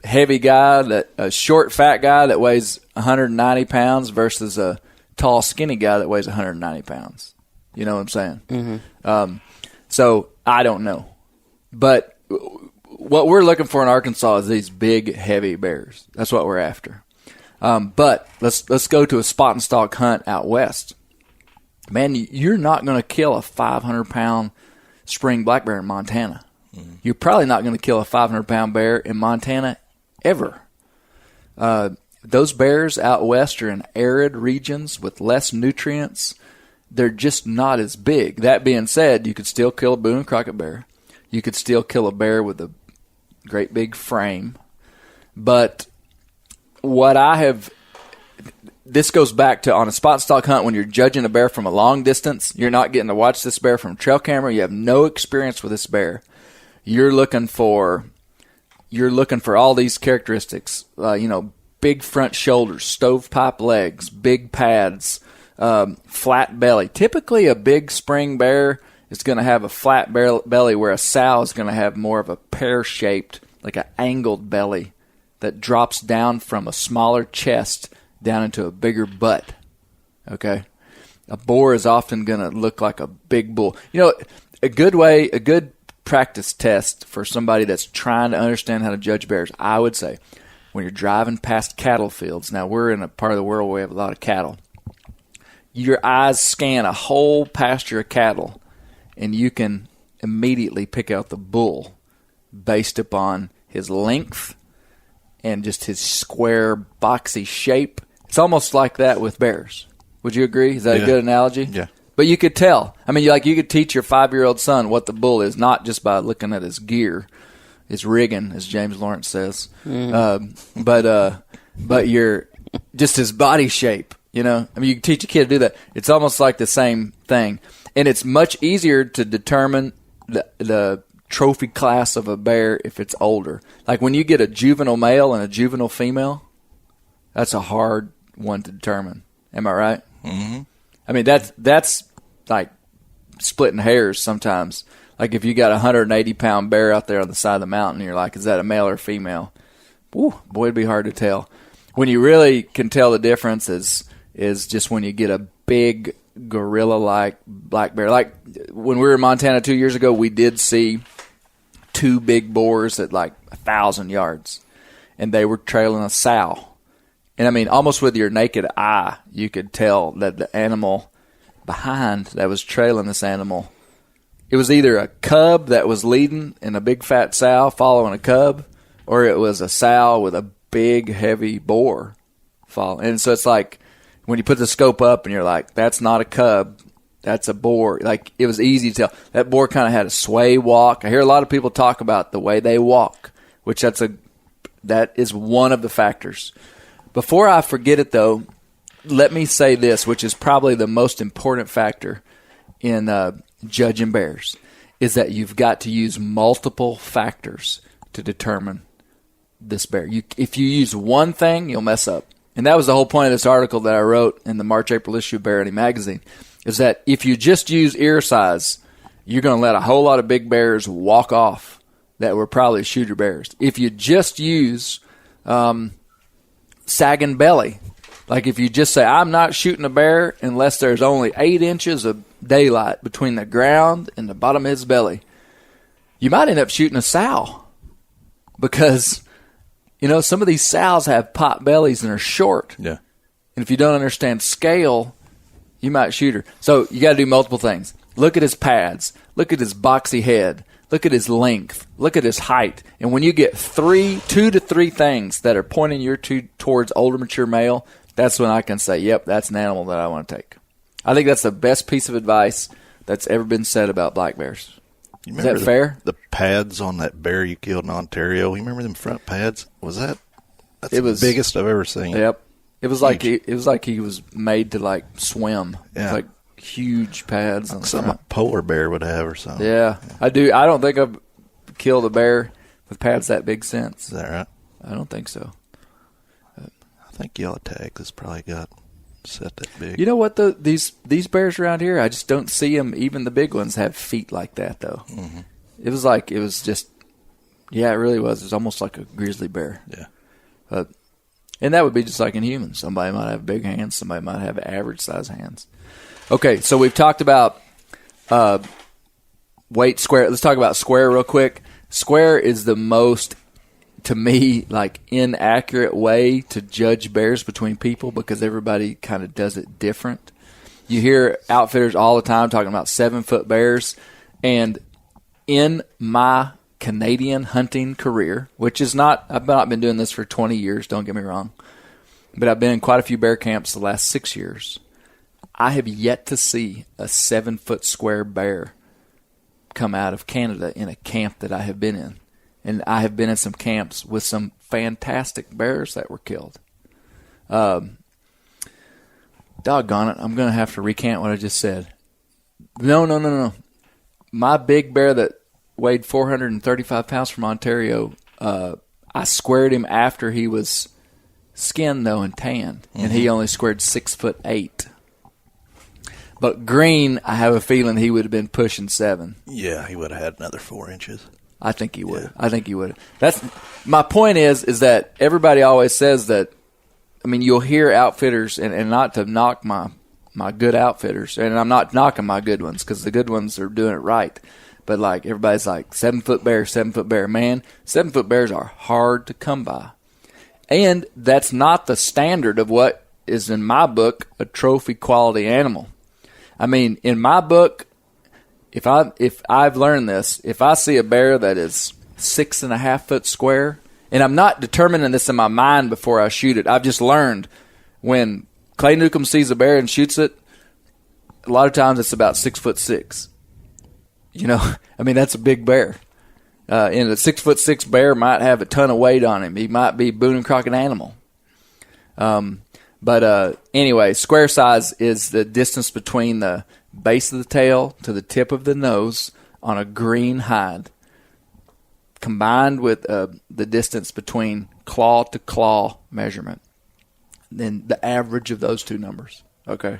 heavy guy, a short, fat guy that weighs 190 pounds versus a tall, skinny guy that weighs 190 pounds. You know what I'm saying? So I don't know. But what we're looking for in Arkansas is these big, heavy bears. That's what we're after. But let's go to a spot and stalk hunt out west. Man, you're not going to kill a 500-pound spring black bear in Montana. You're probably not going to kill a 500-pound bear in Montana ever. Those bears out west are in arid regions with less nutrients. They're just not as big. That being said, you could still kill a Boone and Crockett bear. You could still kill a bear with a great big frame. But this goes back to on a spot stalk hunt, when you're judging a bear from a long distance, you're not getting to watch this bear from trail camera. You have no experience with this bear. You're looking for all these characteristics, big front shoulders, stovepipe legs, big pads, flat belly. Typically, a big spring bear is going to have a flat belly, where a sow is going to have more of a pear-shaped, like an angled belly that drops down from a smaller chest down into a bigger butt. Okay? A boar is often going to look like a big bull. A good practice test for somebody that's trying to understand how to judge bears, I would say, when you're driving past cattle fields. Now, we're in a part of the world where we have a lot of cattle. Your eyes scan a whole pasture of cattle, and you can immediately pick out the bull based upon his length and just his square, boxy shape. It's almost like that with bears. Would you agree? Is that a good analogy? Yeah. But you could tell. I mean, you could teach your 5-year-old son what the bull is, not just by looking at his gear, his rigging, as James Lawrence says, but your just his body shape. You know, I mean, you can teach a kid to do that. It's almost like the same thing, and it's much easier to determine the trophy class of a bear if it's older. Like when you get a juvenile male and a juvenile female, that's a hard one to determine. Am I right? Mm-hmm. I mean, that's like splitting hairs sometimes. Like if you got a 180-pound bear out there on the side of the mountain, you're like, is that a male or female? Woo, boy, it'd be hard to tell. When you really can tell the difference is just when you get a big gorilla-like black bear. Like when we were in Montana 2 years ago, we did see 2 big boars at like 1,000 yards, and they were trailing a sow. And I mean, almost with your naked eye, you could tell that the animal behind that was trailing this animal, it was either a cub that was leading and a big fat sow following a cub, or it was a sow with a big heavy boar following. And so it's like when you put the scope up and you're like, that's not a cub, that's a boar. Like it was easy to tell. That boar kind of had a sway walk. I hear a lot of people talk about the way they walk, which that is one of the factors. Before I forget it, though, let me say this, which is probably the most important factor in judging bears, is that you've got to use multiple factors to determine this bear. If you use one thing, you'll mess up. And that was the whole point of this article that I wrote in the March-April issue of Bear Hunting Magazine, is that if you just use ear size, you're going to let a whole lot of big bears walk off that were probably shooter bears. If you just use sagging belly, like if you just say, I'm not shooting a bear unless there's only 8 inches of daylight between the ground and the bottom of his belly, you might end up shooting a sow because, you know, some of these sows have pot bellies and are short. Yeah. And if you don't understand scale, you might shoot her. So you got to do multiple things. Look at his pads. Look at his boxy head. Look at his length. Look at his height. And when you get 2 to 3 things that are pointing your towards older, mature male, that's when I can say, yep, that's an animal that I want to take. I think that's the best piece of advice that's ever been said about black bears. Is that fair? The pads on that bear you killed in Ontario, you remember them front pads? That's it was the biggest I've ever seen. Yep. It was like he was made to like swim. Yeah. It was like huge pads. Like something a polar bear would have or something. Yeah. I don't think I've killed a bear with pads that big since. Is that right? I don't think so. I think yellow tag has probably got set that big. You know what? These bears around here, I just don't see them. Even the big ones have feet like that, though. Mm-hmm. It was just, yeah, it really was. It was almost like a grizzly bear. Yeah. And that would be just like in humans. Somebody might have big hands. Somebody might have average size hands. Okay, so we've talked about weight, square. Let's talk about square real quick. Square is the most, to me, like inaccurate way to judge bears between people because everybody kind of does it different. You hear outfitters all the time talking about 7-foot bears, and in my Canadian hunting career, which is not, I've not been doing this for 20 years, don't get me wrong, but I've been in quite a few bear camps the last 6 years. I have yet to see a 7-foot square bear come out of Canada in a camp that I have been in. And I have been in some camps with some fantastic bears that were killed. Doggone it, I'm going to have to recant what I just said. No. My big bear that weighed 435 pounds from Ontario, I squared him after he was skinned, though, and tanned. Mm-hmm. And he only squared 6'8". But green, I have a feeling he would have been pushing 7. Yeah, he would have had another 4 inches. I think he would. Yeah. I think he would. That's my point is that everybody always says that. I mean, you'll hear outfitters, and not to knock my good outfitters, and I'm not knocking my good ones because the good ones are doing it right. But like everybody's like 7-foot bear, 7-foot bear. Man, 7-foot bears are hard to come by, and that's not the standard of what is in my book a trophy quality animal. I mean, in my book, if I've learned this, if I see a bear that is 6.5 foot square, and I'm not determining this in my mind before I shoot it, I've just learned when Clay Newcomb sees a bear and shoots it, a lot of times it's about 6'6". You know, I mean, that's a big bear. And a 6'6" bear might have a ton of weight on him. He might be Boone and Crockett animal. But anyway, square size is the distance between the base of the tail to the tip of the nose on a green hide, combined with the distance between claw to claw measurement. Then the average of those two numbers. Okay.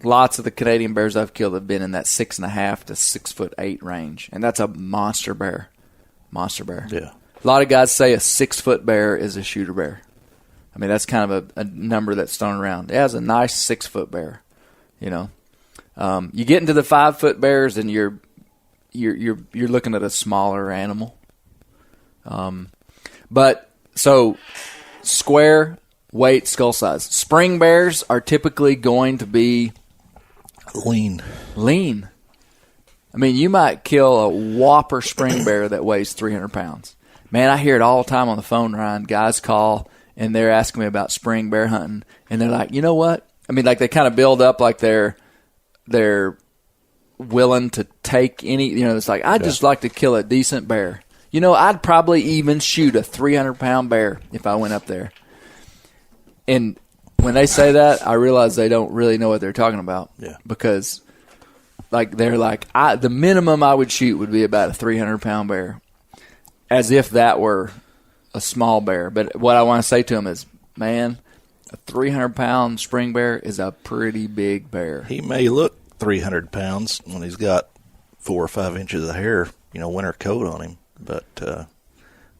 Lots of the Canadian bears I've killed have been in that 6.5 to 6'8" range, and that's a monster bear. Monster bear. Yeah. A lot of guys say a 6-foot bear is a shooter bear. I mean, that's kind of a number that's thrown around. It has a nice 6-foot bear. You know, you get into the 5-foot bears, and you're looking at a smaller animal. But so square, weight, skull size. Spring bears are typically going to be Lean. I mean, you might kill a whopper spring bear that weighs 300 pounds. Man, I hear it all the time on the phone, Ryan. Guys call, and they're asking me about spring bear hunting. And they're like, you know what? I mean, like they kind of build up like they're willing to take any, you know, it's like, I'd just like to kill a decent bear. You know, I'd probably even shoot a 300-pound bear if I went up there. And when they say that, I realize they don't really know what they're talking about. Yeah. Because, like, they're like, the minimum I would shoot would be about a 300-pound bear, as if that were a small bear. But what I want to say to them is, man, a 300-pound spring bear is a pretty big bear. He may look 300 pounds when he's got 4 or 5 inches of hair, you know, winter coat on him. But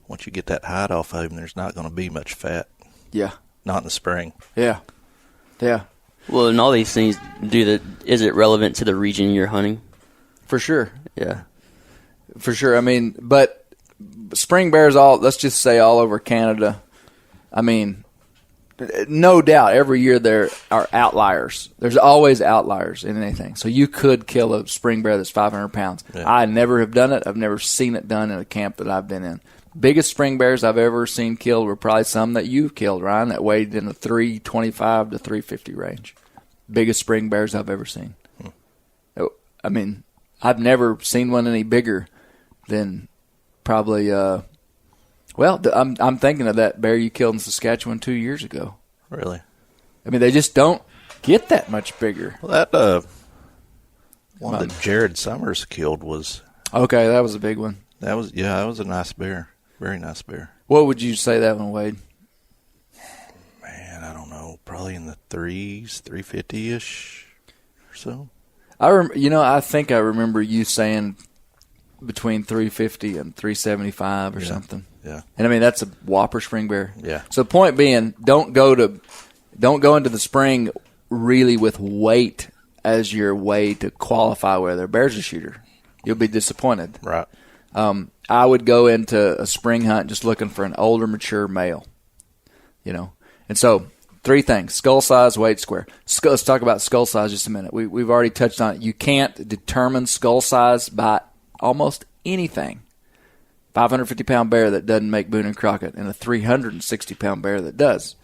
once you get that hide off of him, there's not going to be much fat. Yeah. Not in the spring. Yeah. Well, and all these things is it relevant to the region you're hunting? For sure. Yeah. For sure. I mean, but spring bears let's just say all over Canada. I mean, no doubt every year there are outliers. There's always outliers in anything. So you could kill a spring bear that's 500 pounds. Yeah. I never have done it. I've never seen it done in a camp that I've been in. Biggest spring bears I've ever seen killed were probably some that you've killed, Ryan, that weighed in the 325 to 350 range. Biggest spring bears I've ever seen. I mean, I've never seen one any bigger than probably, I'm thinking of that bear you killed in Saskatchewan 2 years ago. Really? I mean, they just don't get that much bigger. Well, that one that Jared Summers killed was... Okay, that was a big one. That was a nice bear. Very nice bear. What would you say that one weighed? Man, I don't know. Probably in the 350-ish or so. I think I remember you saying between 350 and 375 or something. Yeah. And I mean, that's a whopper spring bear. Yeah. So the point being, don't go into the spring really with weight as your way to qualify whether a bear's a shooter. You'll be disappointed. Right. I would go into a spring hunt just looking for an older, mature male, you know. And so 3 things: skull size, weight, square. Let's talk about skull size just a minute. We've already touched on it. You can't determine skull size by almost anything. 550-pound bear that doesn't make Boone and Crockett, and a 360-pound bear that does.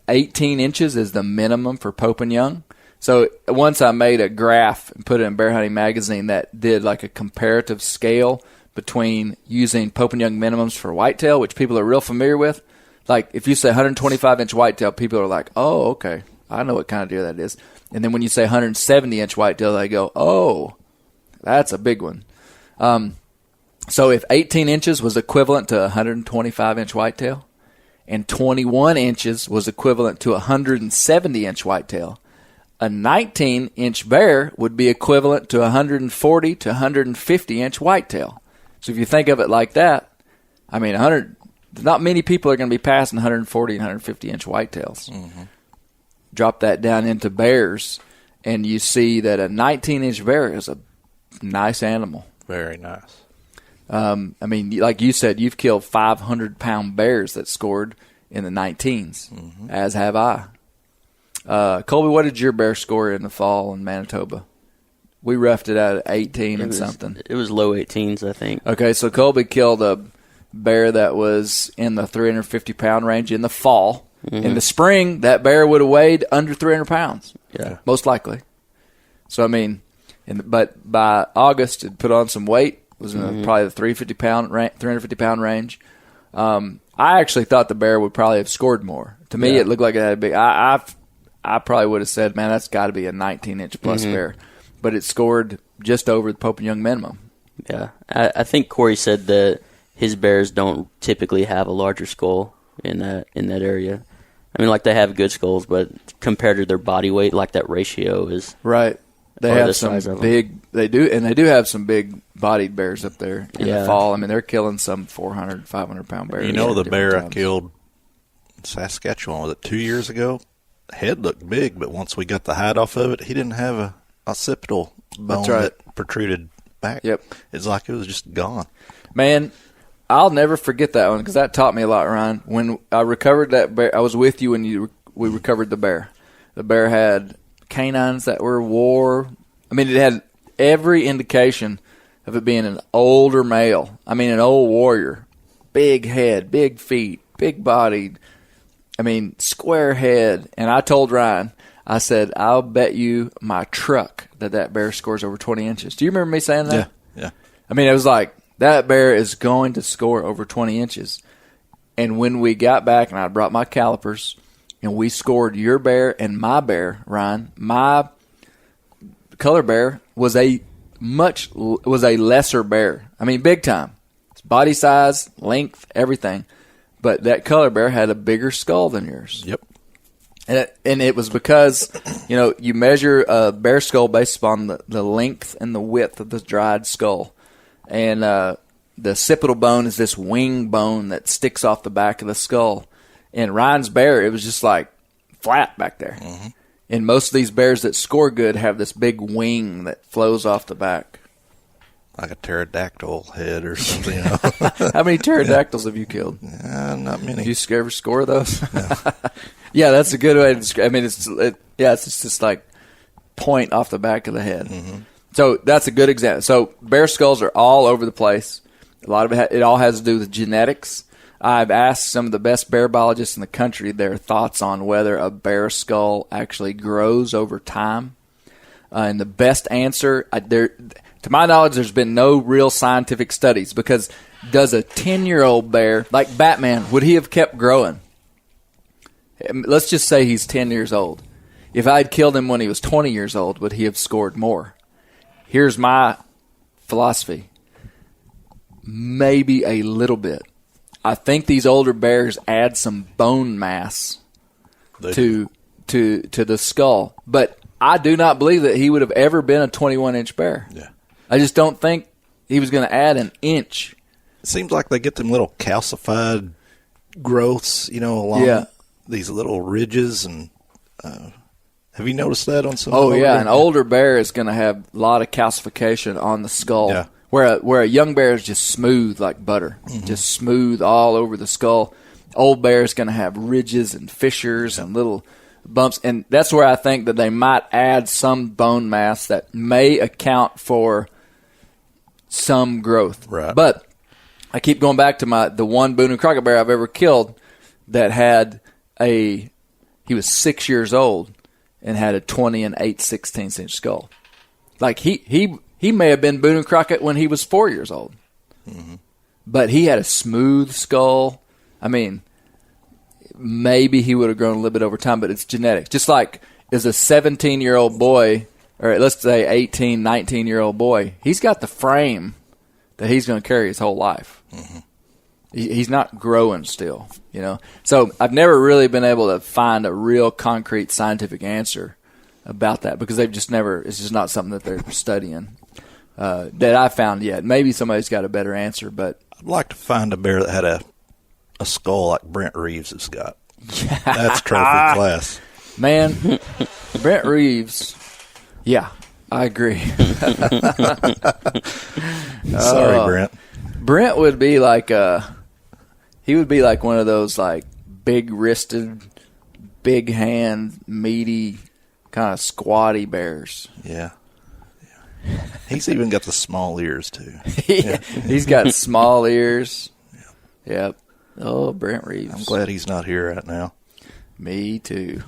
18 inches is the minimum for Pope and Young. So once I made a graph and put it in Bear Hunting Magazine that did like a comparative scale between using Pope and Young minimums for whitetail, which people are real familiar with. Like if you say 125-inch whitetail, people are like, oh, okay, I know what kind of deer that is. And then when you say 170-inch whitetail, they go, oh, that's a big one. So if 18 inches was equivalent to a 125-inch whitetail and 21 inches was equivalent to a 170-inch whitetail, a 19-inch bear would be equivalent to a 140 to 150-inch whitetail. So if you think of it like that, I mean, not many people are going to be passing 140 and 150-inch whitetails. Mm-hmm. Drop that down into bears, and you see that a 19-inch bear is a nice animal. Very nice. I mean, like you said, you've killed 500-pound bears that scored in the 19s, as have I. Colby, what did your bear score in the fall in Manitoba? We roughed it out at 18 something. It was low 18s, I think. Okay, so Colby killed a bear that was in the 350-pound range in the fall. In the spring, that bear would have weighed under 300 pounds. Yeah. Most likely. So, I mean, but by August, it put on some weight. Was in probably the 350 pound range. I actually thought the bear would probably have scored more. To me, it looked like it had a big. I probably would have said, man, that's got to be a 19-inch plus bear, but it scored just over the Pope and Young minimum. Yeah, I think Corey said that his bears don't typically have a larger skull in that area. I mean, like, they have good skulls, but compared to their body weight, like, that ratio is right. They have some big. They do have some big bodied bears up there in the fall. I mean, they're killing some 400, 500 pound bears. You know, the bear I killed in Saskatchewan, was it 2 years ago? Head looked big, but once we got the hide off of it, he didn't have a occipital bone that protruded back. Yep. It's like it was just gone. Man, I'll never forget that one because that taught me a lot, Ryan. When I recovered that bear, I was with you when we recovered the bear. The bear had canines that were wore. I mean, it had every indication of it being an older male. I mean, an old warrior. Big head, big feet, big bodied. I mean, square head. And I told Ryan, I said, I'll bet you my truck that bear scores over 20 inches. Do you remember me saying that? Yeah. I mean, it was like, that bear is going to score over 20 inches. And when we got back and I brought my calipers and we scored your bear and my bear, Ryan, my color bear was a lesser bear. I mean, big time. It's body size, length, everything. But that color bear had a bigger skull than yours. Yep. And it was because, you measure a bear skull based upon the length and the width of the dried skull. And the occipital bone is this wing bone that sticks off the back of the skull. And Ryan's bear, it was just like flat back there. Mm-hmm. And most of these bears that score good have this big wing that flows off the back. Like a pterodactyl head or something. How many pterodactyls have you killed? Not many. Did you ever score those? No. Yeah, that's a good way to describe. I mean, it's just like point off the back of the head. Mm-hmm. So that's a good example. So bear skulls are all over the place. A lot of it all has to do with genetics. I've asked some of the best bear biologists in the country their thoughts on whether a bear skull actually grows over time. And the best answer, to my knowledge, there's been no real scientific studies because does a 10-year-old bear, like Batman, would he have kept growing? Let's just say he's 10 years old. If I'd killed him when he was 20 years old, would he have scored more? Here's my philosophy. Maybe a little bit. I think these older bears add some bone mass to the skull. But I do not believe that he would have ever been a 21-inch bear. Yeah. I just don't think he was going to add an inch. It seems like they get them little calcified growths, along these little ridges. And have you noticed that on some? Oh, yeah. An older bear is going to have a lot of calcification on the skull. Yeah. Where a young bear is just smooth like butter, just smooth all over the skull. Old bear is going to have ridges and fissures and little bumps, and that's where I think that they might add some bone mass that may account for some growth. Right. But I keep going back to the one Boone and Crockett bear I've ever killed that had he was 6 years old and had a 20 and 8/16 inch skull. Like he may have been Boone and Crockett when he was 4 years old. Mm-hmm. But he had a smooth skull. I mean, maybe he would have grown a little bit over time, but it's genetics. Just like as a 17-year-old boy, or let's say 18, 19-year-old boy, he's got the frame that he's going to carry his whole life. Mm-hmm. He's not growing still, So I've never really been able to find a real concrete scientific answer about that because they've just never – it's just not something that they're studying. That I found yet. Maybe somebody's got a better answer, but I'd like to find a bear that had a skull like Brent Reeves has got. That's trophy class. Man, Brent Reeves, yeah, I agree. Sorry, Brent. Brent would be like he would be like one of those like big-wristed, big-hand, meaty, kind of squatty bears. Yeah. He's even got the small ears, too. He's got small ears. Yep. Oh, Brent Reeves. I'm glad he's not here right now. Me too.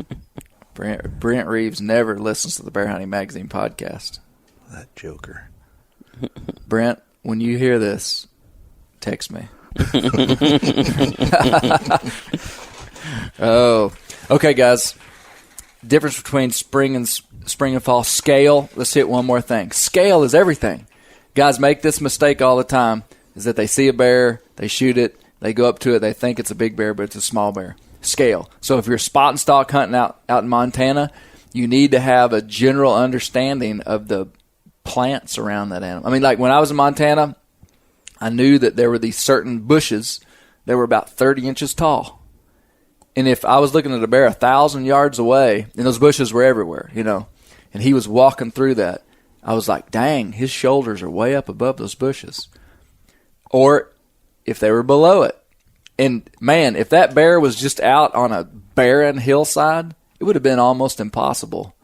Brent Reeves never listens to the Bear Hunting Magazine podcast. That joker. Brent, when you hear this, text me. Oh, okay, guys. Difference between spring and fall. Scale. Let's hit one more thing. Scale is everything. Guys make this mistake all the time, is that they see a bear, they shoot it, they go up to it, they think it's a big bear, but it's a small bear. Scale. So if you're spot and stalk hunting out in Montana, you need to have a general understanding of the plants around that animal. I mean, like when I was in Montana, I knew that there were these certain bushes that were about 30 inches tall. And if I was looking at a bear 1,000 yards away, and those bushes were everywhere, and he was walking through that, I was like, dang, his shoulders are way up above those bushes. Or if they were below it. And, man, if that bear was just out on a barren hillside, it would have been almost impossible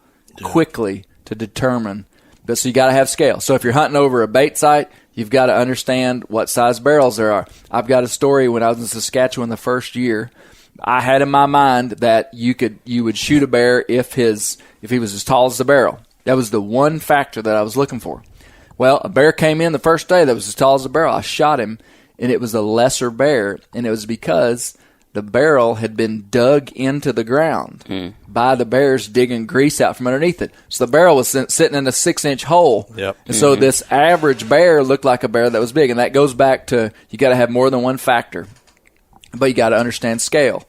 quickly to determine. But so you got to have scale. So if you're hunting over a bait site, you've got to understand what size barrels there are. I've got a story when I was in Saskatchewan the first year. I had in my mind that you would shoot a bear if he was as tall as the barrel. That was the one factor that I was looking for. Well, a bear came in the first day that was as tall as the barrel. I shot him, and it was a lesser bear, and it was because the barrel had been dug into the ground by the bears digging grease out from underneath it. So the barrel was sitting in a 6-inch hole. Yep. And so this average bear looked like a bear that was big, and that goes back to you got to have more than one factor. But you got to understand scale.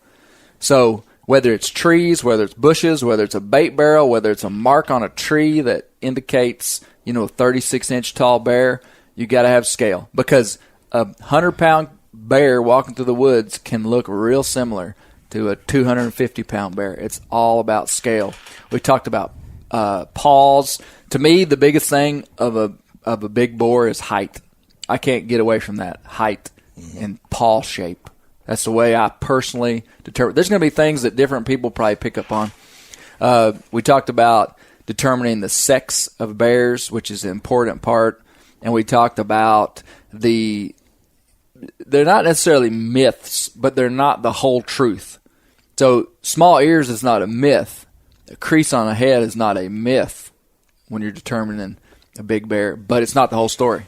So whether it's trees, whether it's bushes, whether it's a bait barrel, whether it's a mark on a tree that indicates, a 36-inch tall bear, you got to have scale. Because a 100-pound bear walking through the woods can look real similar to a 250-pound bear. It's all about scale. We talked about paws. To me, the biggest thing of a big boar is height. I can't get away from that, height and paw shape. That's the way I personally determine. There's going to be things that different people probably pick up on. We talked about determining the sex of bears, which is an important part. And we talked about they're not necessarily myths, but they're not the whole truth. So small ears is not a myth. A crease on a head is not a myth when you're determining a big bear, but it's not the whole story.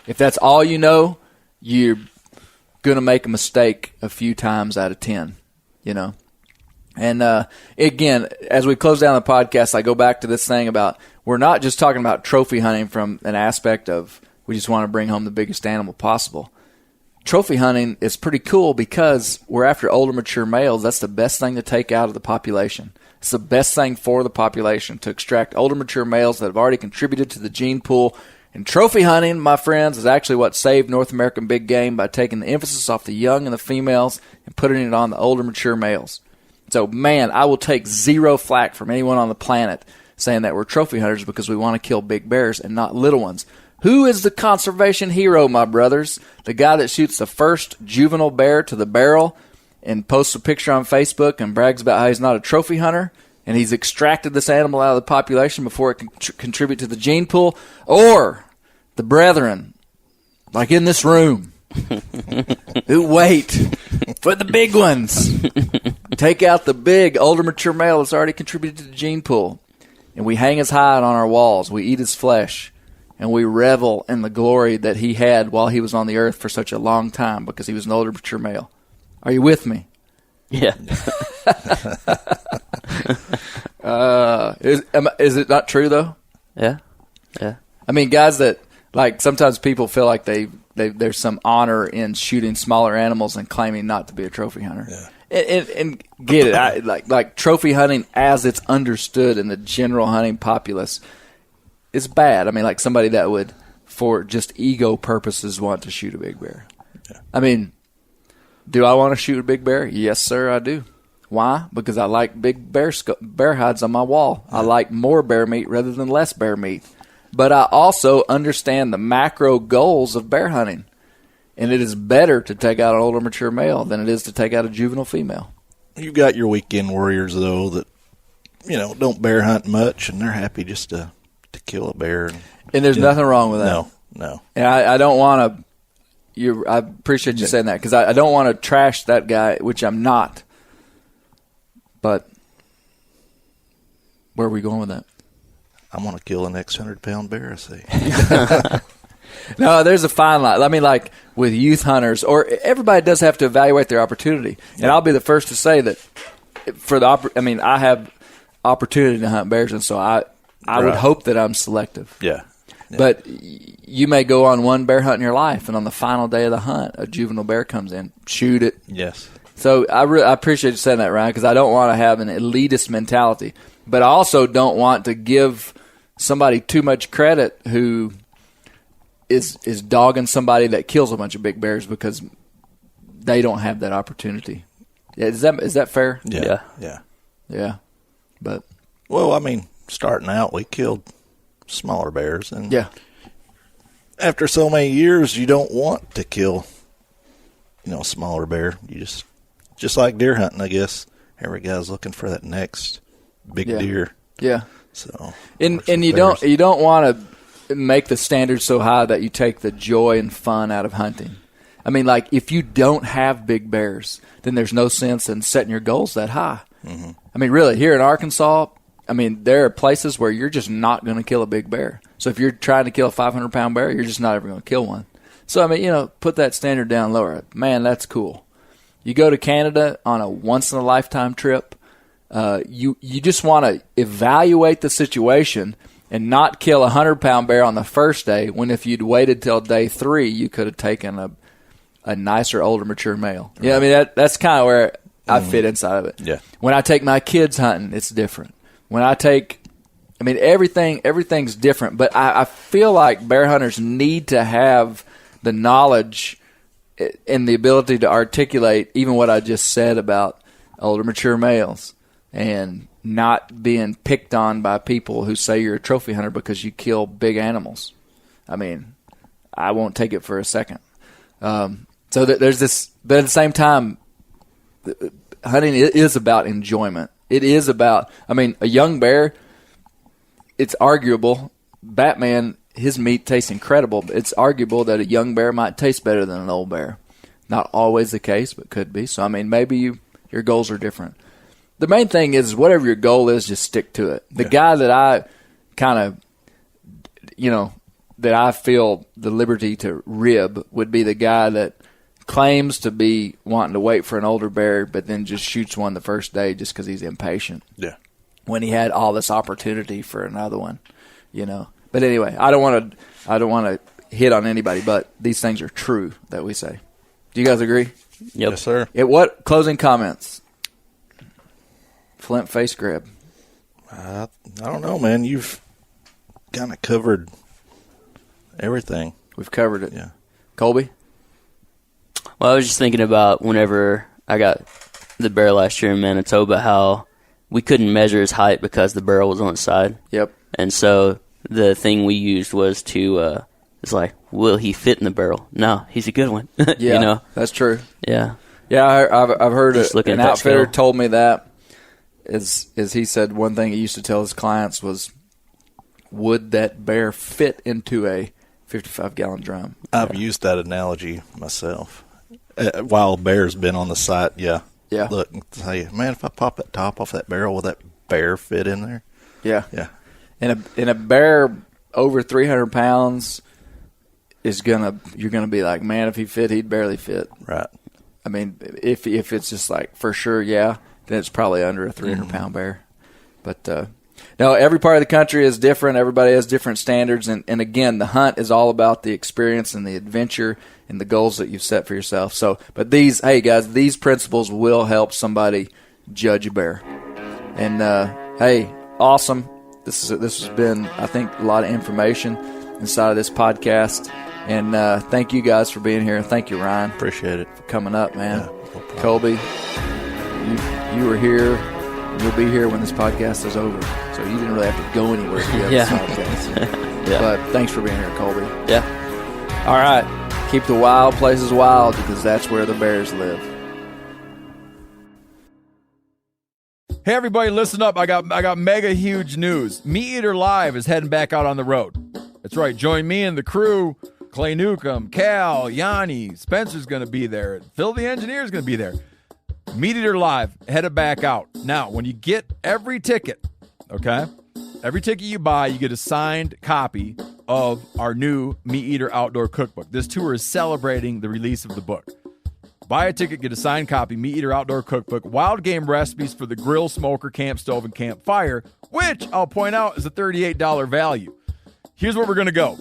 If that's all you know, you're going to make a mistake a few times out of 10, And again, as we close down the podcast, I go back to this thing about we're not just talking about trophy hunting from an aspect of we just want to bring home the biggest animal possible. Trophy hunting is pretty cool because we're after older, mature males. That's the best thing to take out of the population. It's the best thing for the population to extract older, mature males that have already contributed to the gene pool. And trophy hunting, my friends, is actually what saved North American big game by taking the emphasis off the young and the females and putting it on the older, mature males. So, man, I will take zero flack from anyone on the planet saying that we're trophy hunters because we want to kill big bears and not little ones. Who is the conservation hero, my brothers? The guy that shoots the first juvenile bear to the barrel and posts a picture on Facebook and brags about how he's not a trophy hunter and he's extracted this animal out of the population before it can contribute to the gene pool? Or the brethren, like in this room, who wait for the big ones. Take out the big, older, mature male that's already contributed to the gene pool. And we hang his hide on our walls. We eat his flesh. And we revel in the glory that he had while he was on the earth for such a long time because he was an older, mature male. Are you with me? Yeah. Is it not true, though? Yeah. I mean, guys that, like, sometimes people feel like there's some honor in shooting smaller animals and claiming not to be a trophy hunter. Yeah. And get it. Like trophy hunting as it's understood in the general hunting populace is bad. I mean, like somebody that would, for just ego purposes, want to shoot a big bear. Yeah. I mean, do I want to shoot a big bear? Yes, sir, I do. Why? Because I like big bear hides on my wall. I like more bear meat rather than less bear meat. But I also understand the macro goals of bear hunting. And it is better to take out an older, mature male than it is to take out a juvenile female. You've got your weekend warriors, though, that, don't bear hunt much, and they're happy just to kill a bear. And there's nothing wrong with that. No. And I don't want to – I appreciate you saying that because I don't want to trash that guy, which I'm not. But where are we going with that? I'm going to kill the next 100-pound bear I see. No, there's a fine line. I mean, like with youth hunters, or everybody does have to evaluate their opportunity. And I'll be the first to say that I have opportunity to hunt bears, and so I would hope that I'm selective. Yeah. But you may go on one bear hunt in your life, and on the final day of the hunt, a juvenile bear comes in, shoot it. Yes. So I appreciate you saying that, Ryan, because I don't want to have an elitist mentality. But I also don't want to give somebody too much credit who is dogging somebody that kills a bunch of big bears because they don't have that opportunity. Is that fair? Yeah. Yeah. But well, I mean, starting out, we killed smaller bears, and after so many years, you don't want to kill, a smaller bear. You just like deer hunting, I guess. Every guy's looking for that next big deer. Yeah. So and you don't want to make the standards so high that you take the joy and fun out of hunting. I mean, like if you don't have big bears, then there's no sense in setting your goals that high. Mm-hmm. I mean, really, here in Arkansas, there are places where you're just not going to kill a big bear. So if you're trying to kill a 500-pound bear, you're just not ever going to kill one. So, put that standard down lower. Man, that's cool. You go to Canada on a once-in-a-lifetime trip, you just want to evaluate the situation and not kill a 100-pound bear on the first day when if you'd waited till day 3, you could have taken a nicer, older, mature male. Right. Yeah, that's kind of where I fit inside of it. Yeah. When I take my kids hunting, it's different. When I take, everything's different. But I feel like bear hunters need to have the knowledge and the ability to articulate even what I just said about older, mature males and not being picked on by people who say you're a trophy hunter because you kill big animals. I won't take it for a second. So there's this, but at the same time, hunting is about enjoyment. It is about, a young bear, it's arguable. Batman, his meat tastes incredible, but it's arguable that a young bear might taste better than an old bear. Not always the case, but could be. So, maybe your goals are different. The main thing is whatever your goal is, just stick to it. The guy that I kind of, that I feel the liberty to rib would be the guy that claims to be wanting to wait for an older bear, but then just shoots one the first day just because he's impatient. Yeah. When he had all this opportunity for another one, But anyway, I don't want to hit on anybody, but these things are true that we say. Do you guys agree? Yep. Yes, sir. What closing comments? Flint face grab. I don't know, man. You've kind of covered everything. We've covered it. Yeah. Colby? Well, I was just thinking about whenever I got the bear last year in Manitoba, how we couldn't measure his height because the barrel was on its side. Yep. And so the thing we used was to, it's like, will he fit in the barrel? No, he's a good one. Yeah, that's true. Yeah. Yeah, I've heard an outfitter scale. told me that. Is he said one thing he used to tell his clients was, would that bear fit into a 55-gallon drum? I've used that analogy myself. While bear's been on the site, yeah. Look, say, man, if I pop that top off that barrel, will that bear fit in there? Yeah. Yeah. And a bear over 300 pounds you're gonna be like, man, if he fit, he'd barely fit. Right. If it's just like for sure, then it's probably under a 300-pound bear. But no, every part of the country is different. Everybody has different standards, and again, the hunt is all about the experience and the adventure and the goals that you've set for yourself. So, but these principles will help somebody judge a bear. And hey, awesome. This has been, I think, a lot of information inside of this podcast. And thank you guys for being here. Thank you, Ryan. Appreciate it. For coming up, man. Yeah, no problem. Colby, you were here. You'll be here when this podcast is over. So you didn't really have to go anywhere to get this podcast. Yeah. But thanks for being here, Colby. Yeah. All right. Keep the wild places wild because that's where the bears live. Hey everybody, listen up. I got mega huge news. Meat Eater Live is heading back out on the road. That's right. Join me and the crew. Clay Newcomb, Cal, Yanni, Spencer's going to be there. Phil the engineer's going to be there. Meat Eater Live, headed back out. Now, when you get every ticket, okay, every ticket you buy, you get a signed copy of our new Meat Eater Outdoor Cookbook. This tour is celebrating the release of the book. Buy a ticket, get a signed copy, Meat Eater Outdoor Cookbook, wild game recipes for the grill, smoker, camp stove, and campfire, which I'll point out is a $38 value. Here's where we're going to go.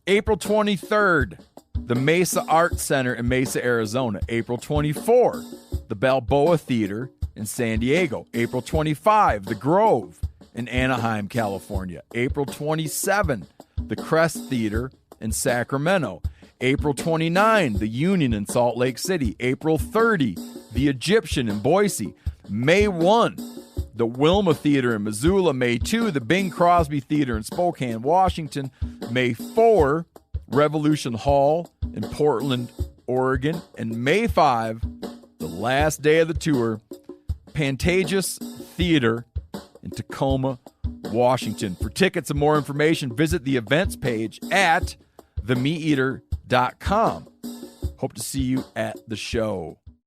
April 23rd, the Mesa Arts Center in Mesa, Arizona. April 24, the Balboa Theater in San Diego. April 25, the Grove in Anaheim, California. April 27, the Crest Theater in Sacramento. April 29, the Union in Salt Lake City. April 30, the Egyptian in Boise. May 1, the Wilma Theater in Missoula. May 2, the Bing Crosby Theater in Spokane, Washington. May 4, Revolution Hall in Portland, Oregon. And May 5, the last day of the tour, Pantages Theater in Tacoma, Washington. For tickets and more information, visit the events page at themeateater.com. Hope to see you at the show.